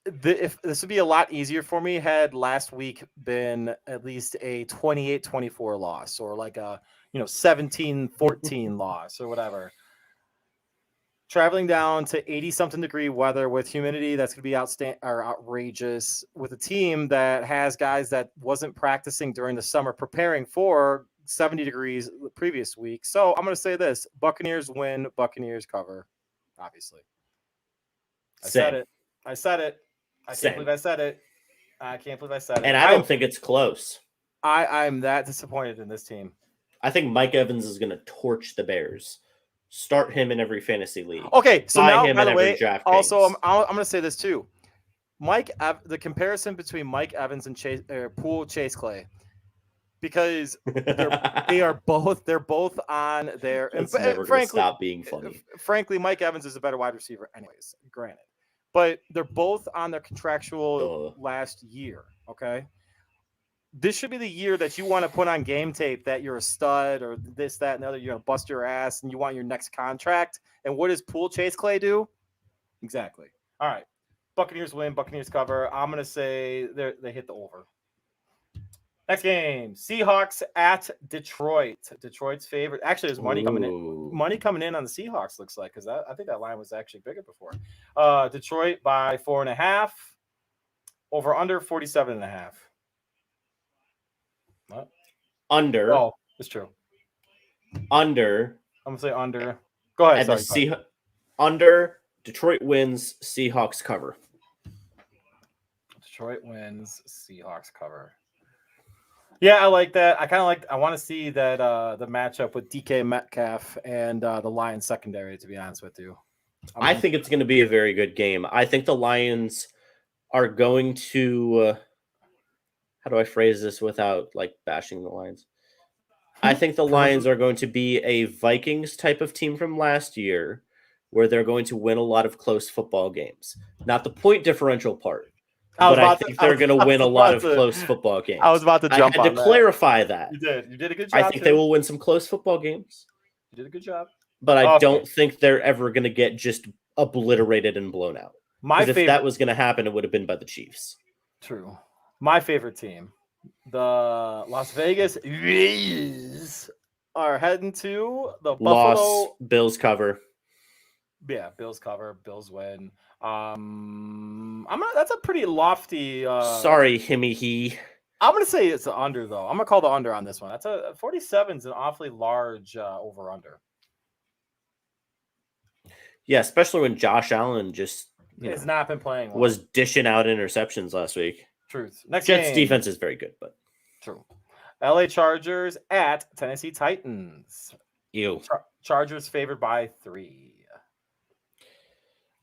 If this would be a lot easier for me had last week been at least a 28-24 loss or like a 17-14 loss or whatever. Traveling down to 80-something degree weather with humidity that's going to be outrageous with a team that has guys that wasn't practicing during the summer preparing for 70 degrees the previous week. So I'm going to say this: Buccaneers win, Buccaneers cover. Obviously, I said it. I can't believe I said it. And I don't think it's close. I'm that disappointed in this team. I think Mike Evans is going to torch the Bears. Start him in every fantasy league. Okay, so now, him by in the way, every draft also games. I'm going to say this too. The comparison between Mike Evans and Chase Clay, because they're both on their. It's never going to stop being funny. Frankly, Mike Evans is a better wide receiver, anyways. Granted, but they're both on their contractual last year. Okay. This should be the year that you want to put on game tape that you're a stud or this, that, and the other. You're going to bust your ass and you want your next contract. And what does Chase Clay do? Exactly. All right. Buccaneers win. Buccaneers cover. I'm going to say they hit the over. Next game. Seahawks at Detroit. Detroit's favorite. Actually, there's money coming in. Money coming in on the Seahawks, looks like, because I think that line was actually bigger before. Detroit by 4.5. Over under 47.5. What? Under. Oh, it's true. Under. I'm gonna say under. Go ahead. Under. Detroit wins. Seahawks cover. Detroit wins. Seahawks cover. Yeah, I like that. I want to see that the matchup with DK Metcalf and the Lions secondary, to be honest with you. I think it's going to be a very good game. I think the Lions are going to how do I phrase this without like bashing the Lions? I think the Lions are going to be a Vikings type of team from last year where they're going to win a lot of close football games. Not the point differential part, but I think they're going to win a lot of close football games. I was about to jump on that. Clarify that. You did. You did a good job. I think they will win some close football games. You did a good job. But I don't think they're ever going to get just obliterated and blown out. Because if that was going to happen, it would have been by the Chiefs. True. My favorite team, the Las Vegas Raiders, are heading to the Buffalo Bills cover. Yeah, Bills cover. Bills win. That's a pretty lofty. Sorry, he. I'm gonna say it's an under though. I'm gonna call the under on this one. That's a 47 is an awfully large over under. Yeah, especially when Josh Allen just has not been playing well. Was dishing out interceptions last week. Truth. Next Jets game. defense is very good, but true. LA Chargers at Tennessee Titans. Ew. Chargers favored by 3.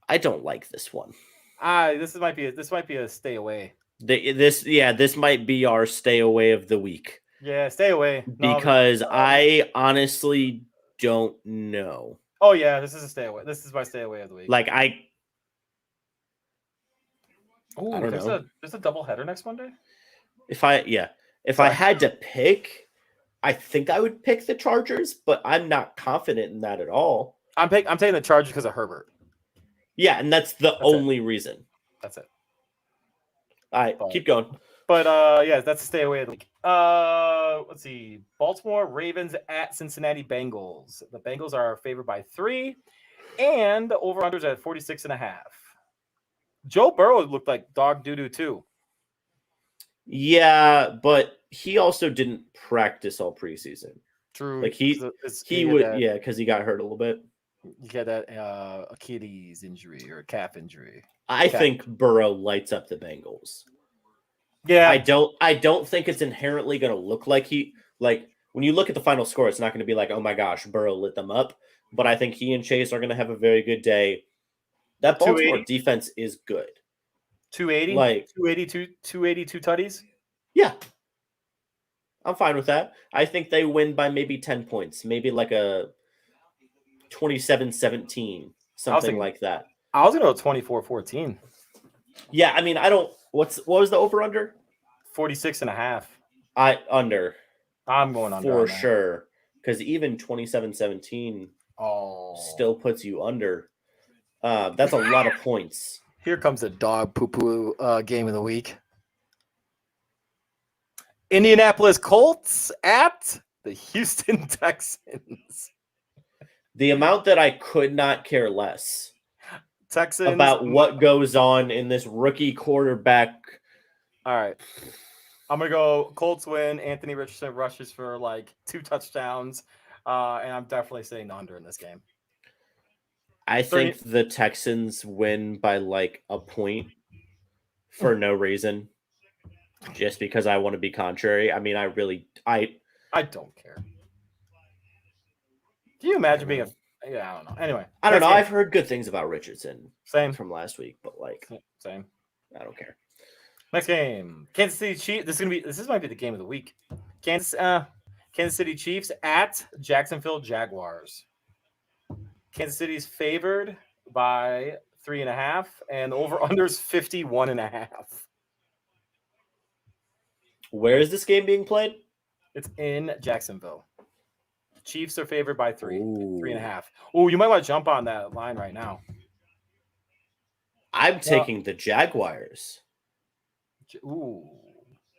I don't like this one. This might be a stay away. This might be our stay away of the week. Yeah, stay away. Because I honestly don't know. Oh yeah, this is a stay away. This is my stay away of the week. Like I don't know. There's a double header next Monday. If I had to pick, I think I would pick the Chargers, but I'm not confident in that at all. I'm taking the Chargers because of Herbert. Yeah, and that's the only reason. That's it. All right, keep going. But that's a stay away of the week. Let's see. Baltimore Ravens at Cincinnati Bengals. The Bengals are favored by 3, and the over-unders at 46.5. Joe Burrow looked like dog doo-doo too. Yeah, but he also didn't practice all preseason. True. Like he would, because he got hurt a little bit. You got that Achilles injury or a calf injury. I think Burrow lights up the Bengals. Yeah. I don't think it's inherently going to look like when you look at the final score, it's not going to be like, oh my gosh, Burrow lit them up. But I think he and Chase are going to have a very good day. That Baltimore defense is good. 280? Like 282 tutties? Yeah. I'm fine with that. I think they win by maybe 10 points. Maybe like a 27-17, something like that. I was going to go 24-14. Yeah, I mean, what was the over-under? 46.5. Under. I'm going under. For sure. Because even 27-17 still puts you under. That's a lot of points. Here comes the dog poo-poo game of the week. Indianapolis Colts at the Houston Texans. The amount that I could not care less Texans about what goes on in this rookie quarterback. All right. I'm going to go Colts win. Anthony Richardson rushes for like 2 touchdowns. And I'm definitely saying the under in this game. I think the Texans win by like a point for no reason. Just because I want to be contrary. I mean, I don't care. Can you imagine being I don't know. Anyway. I don't know. I've heard good things about Richardson. Same. From last week, but like same. I don't care. Next game. Kansas City Chiefs. This might be the game of the week. Kansas City Chiefs at Jacksonville Jaguars. Kansas City's favored by 3.5, and the over-under's 51.5. Where is this game being played? It's in Jacksonville. Chiefs are favored by 3.5. Oh, you might want to jump on that line right now. I'm taking the Jaguars. Ooh,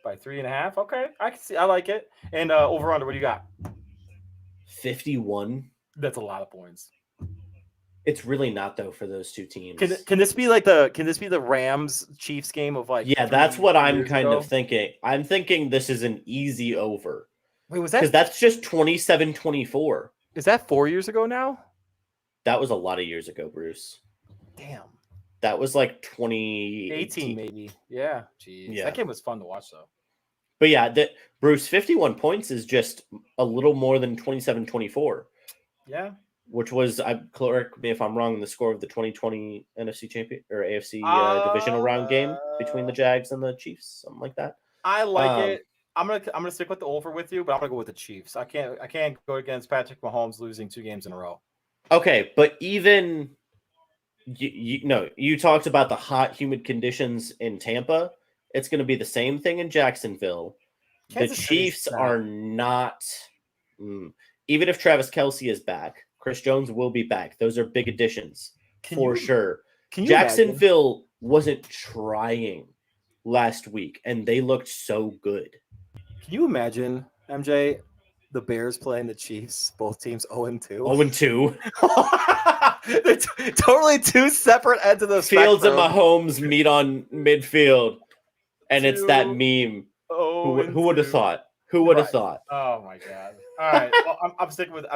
by 3.5. Okay, I can see. I like it. And over/under, what do you got? 51. That's a lot of points. It's really not though for those two teams. Can this be the Rams Chiefs game of like? Yeah, that's what I'm kind of thinking. I'm thinking this is an easy over. Wait, was that? Because that's just 27-24. Is that 4 years ago now? That was a lot of years ago, Bruce. Damn. That was like 2018 maybe. Yeah. Jeez. Yeah. That game was fun to watch though. But yeah, Bruce, 51 points is just a little more than 27-24. Yeah. Which was, correct me if I'm wrong, the score of the 2020 NFC champion or AFC divisional round game between the Jags and the Chiefs, something like that. I like it. I'm gonna stick with the over with you, but I'm gonna go with the Chiefs. I can't go against Patrick Mahomes losing 2 games in a row. Okay, but even you talked about the hot, humid conditions in Tampa. It's going to be the same thing in Jacksonville. Kansas the City's Chiefs bad. are not. Even if Travis Kelce is back, Chris Jones will be back. Those are big additions for sure. Jacksonville wasn't trying last week, and they looked so good. Can you imagine, MJ, the Bears playing the Chiefs, both teams 0-2? 0-2. They're totally two separate ends of the Fields spectrum. and Mahomes meet on midfield, and it's that meme. Who would have thought? Who would have thought? Oh my god! All right, well, I'm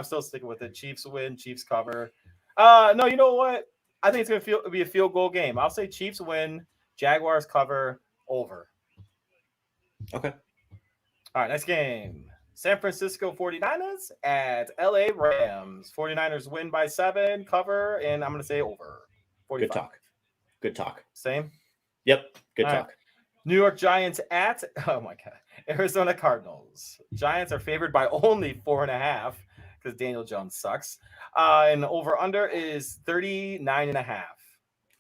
still sticking with it. Chiefs win. Chiefs cover. No, you know what? I think it's gonna be a field goal game. I'll say Chiefs win. Jaguars cover. Over. Okay. All right, next game. San Francisco 49ers at LA Rams. 49ers win by 7, cover, and I'm going to say over. 45. Good talk. Same? Yep, good All talk. Right. New York Giants at, oh my God, Arizona Cardinals. Giants are favored by only 4.5 because Daniel Jones sucks. And over-under is 39.5.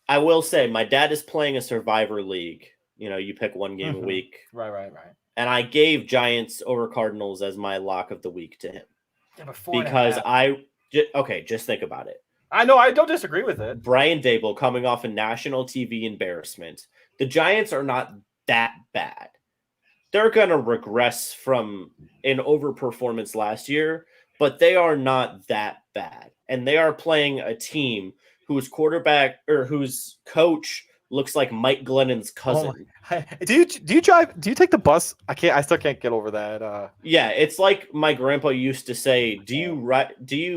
I will say, my dad is playing a Survivor League. You know, you pick one game a week. Right. And I gave Giants over Cardinals as my lock of the week to him. Yeah, but because just think about it. I know, I don't disagree with it. Brian Dable coming off a national TV embarrassment. The Giants are not that bad. They're going to regress from an overperformance last year, but they are not that bad. And they are playing a team whose quarterback or whose coach looks like Mike Glennon's cousin. Do you take the bus? I still can't get over that. Yeah, it's like my grandpa used to say, do you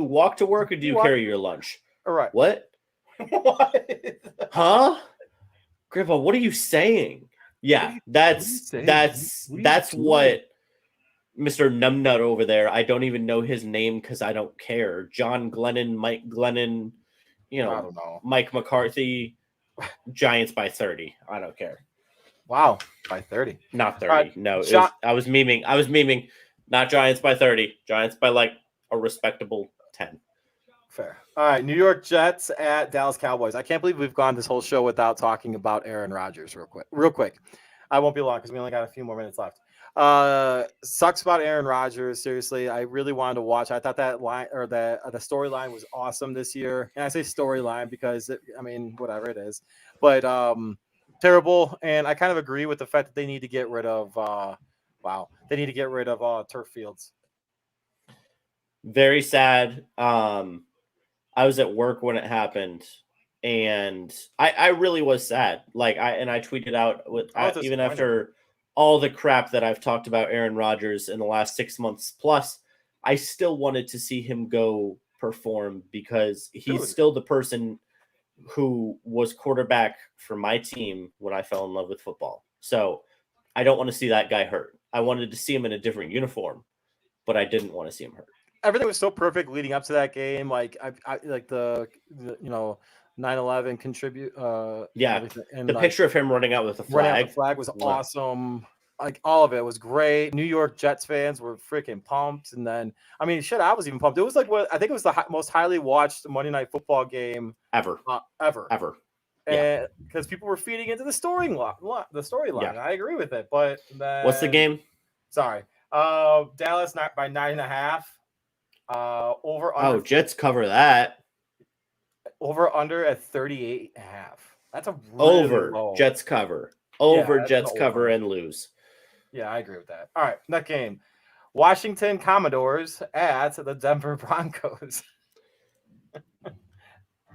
walk to work or do you carry your lunch? All right. What? Huh? Grandpa, what are you saying? Yeah, that's what Mr. Numbnut over there. I don't even know his name because I don't care. John Glennon, Mike Glennon, I don't know. Mike McCarthy. Giants by 30. I don't care. Wow, by 30. Not 30. No, I was memeing. Not Giants by 30. Giants by like a respectable 10. Fair. All right, New York Jets at Dallas Cowboys. I can't believe we've gone this whole show without talking about Aaron Rodgers real quick. I won't be long because we only got a few more minutes left. Sucks about Aaron Rodgers. Seriously, I really wanted to watch. I thought that line or the storyline was awesome this year. And I say storyline because whatever it is, but terrible. And I kind of agree with the fact that they need to get rid of. Turf fields. Very sad. I was at work when it happened, and I really was sad. Like I tweeted out even after all the crap that I've talked about Aaron Rodgers in the last 6 months plus, I still wanted to see him go perform because he's still the person who was quarterback for my team when I fell in love with football. So I don't want to see that guy hurt. I wanted to see him in a different uniform, but I didn't want to see him hurt. Everything was so perfect leading up to that game. Like I like the 9/11 contribute. And the picture of him running out with a flag. Running out the flag was awesome. Like all of it was great. New York Jets fans were freaking pumped, and then I was even pumped. It was like I think it was the most highly watched Monday Night Football game ever. And because people were feeding into the storyline. Yeah. I agree with it. But then, what's the game? Sorry, Dallas not by 9.5. Over under. Jets cover that. Over under at 38.5. That's a really over low. Jets cover. Over Jets cover and lose. Yeah, I agree with that. All right, next game. Washington Commodores at the Denver Broncos.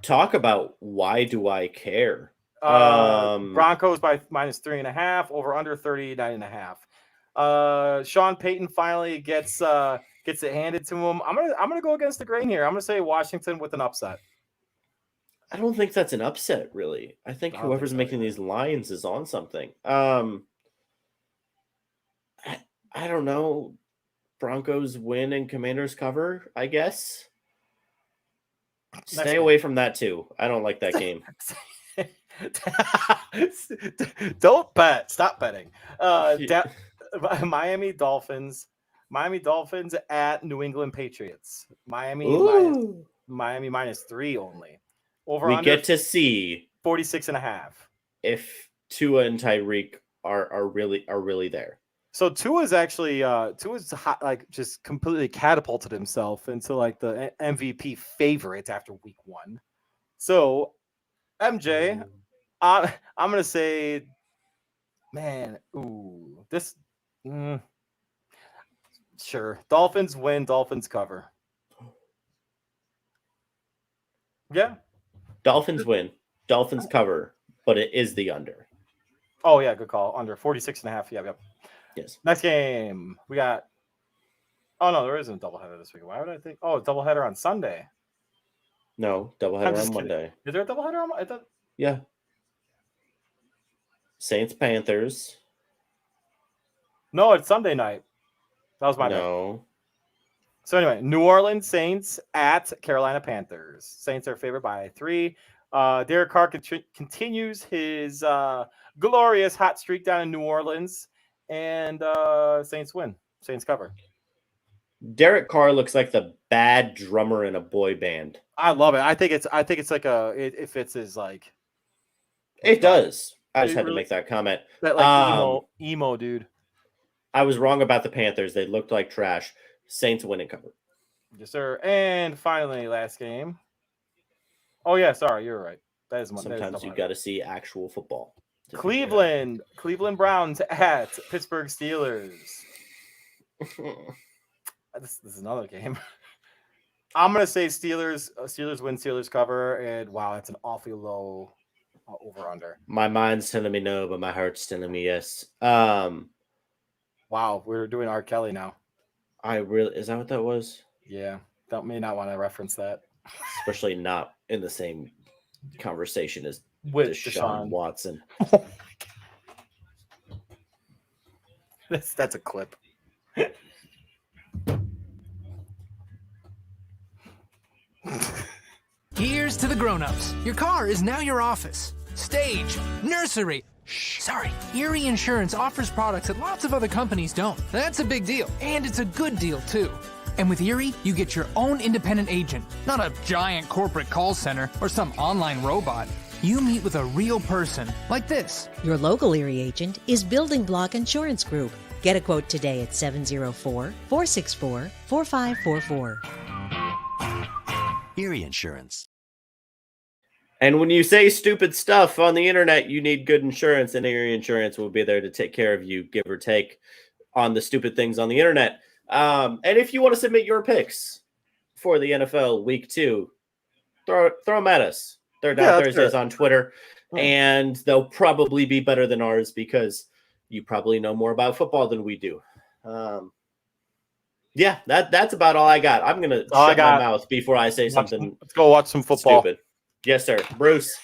Talk about why do I care? Broncos by -3.5. Over under 39.5. Sean Payton finally gets it handed to him. I'm gonna go against the grain here. I'm gonna say Washington with an upset. I don't think that's an upset, really. I think whoever's making these lines is on something. I don't know. Broncos win and Commanders cover, I guess. Stay game. away from that too. I don't like that game. Don't bet. Stop betting. Miami Dolphins. Miami Dolphins at New England Patriots. Miami -3 only. Over We under get to see 46.5. if Tua and Tyreek are really there. So Tua's actually Tua's hot, like just completely catapulted himself into like the MVP favorite after week 1. So MJ, I'm gonna say, man, sure. Dolphins win, Dolphins cover. Yeah. Dolphins win, Dolphins cover, but it is the under. Oh yeah, good call. Under 46.5. Yep. Yes. Next game we got. Oh no, there isn't a doubleheader this week. Why would I think? Oh, doubleheader on Sunday. No, I'm doubleheader just on kidding. Monday. Is there a doubleheader on? I thought. Yeah. Saints Panthers. No, it's Sunday night. That was my bad. No. So anyway, New Orleans Saints at Carolina Panthers. Saints are favored by 3. Derek Carr continues his glorious hot streak down in New Orleans, and Saints win. Saints cover. Derek Carr looks like the bad drummer in a boy band. I love it. I think it's like it fits his like. It does. I just It had to really- make that comment. That like emo dude. I was wrong about the Panthers. They looked like trash. Saints win and cover. Yes, sir. And finally, last game. Oh yeah, sorry, you're right. That is Sometimes you got to see actual football. to figure it out. Cleveland Browns at Pittsburgh Steelers. This is another game. I'm gonna say Steelers. Steelers win. Steelers cover. And wow, that's an awfully low over under. My mind's telling me no, but my heart's telling me yes. Wow, we're doing R. Kelly now. Is that what that was? Yeah, may not want to reference that. Especially not in the same conversation as With Deshaun Watson. That's a clip. Here's to the grown-ups. Your car is now your office. Stage, nursery. Sorry, Erie Insurance offers products that lots of other companies don't. That's a big deal, and it's a good deal too. And with Erie, you get your own independent agent, not a giant corporate call center or some online robot. You meet with a real person, like this. Your local Erie agent is Building Block Insurance Group. Get a quote today at 704-464-4544. Erie Insurance. And when you say stupid stuff on the internet, you need good insurance, and Erie Insurance will be there to take care of you, give or take, on the stupid things on the internet. And if you want to submit your picks for the NFL Week 2, throw them at us. They're down Thursdays on Twitter, and they'll probably be better than ours because you probably know more about football than we do. Yeah, that's about all I got. I'm going to shut my mouth before I say something. Let's go watch some football. Stupid. Yes, sir. Bruce,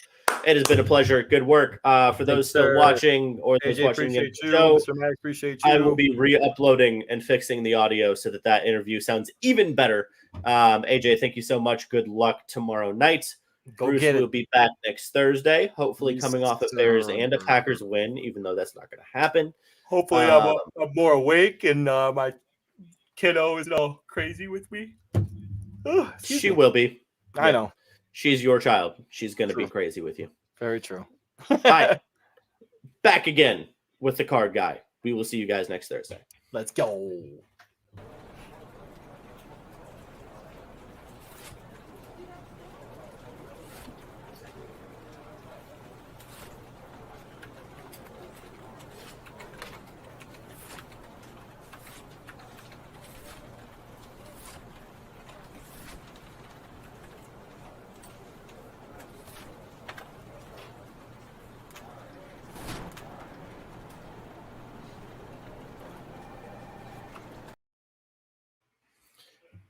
it has been a pleasure. Good work. For those still watching or those AJ, watching the appreciate you. show, Mr. Maddox, appreciate you. I will be re-uploading and fixing the audio so that interview sounds even better. AJ, thank you so much. Good luck tomorrow night. Bruce will be back next Thursday, hopefully coming off a Bears and a Packers win, even though that's not going to happen. Hopefully I'm more awake and my kiddo isn't all crazy with me. She will be. I know. She's your child. She's going to be crazy with you. Very true. Hi. Back again with the card guy. We will see you guys next Thursday. Let's go.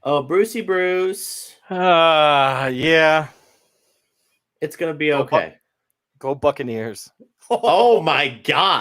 Oh, Brucey Bruce. Yeah. It's going to be okay. Go Buccaneers. Oh, my God.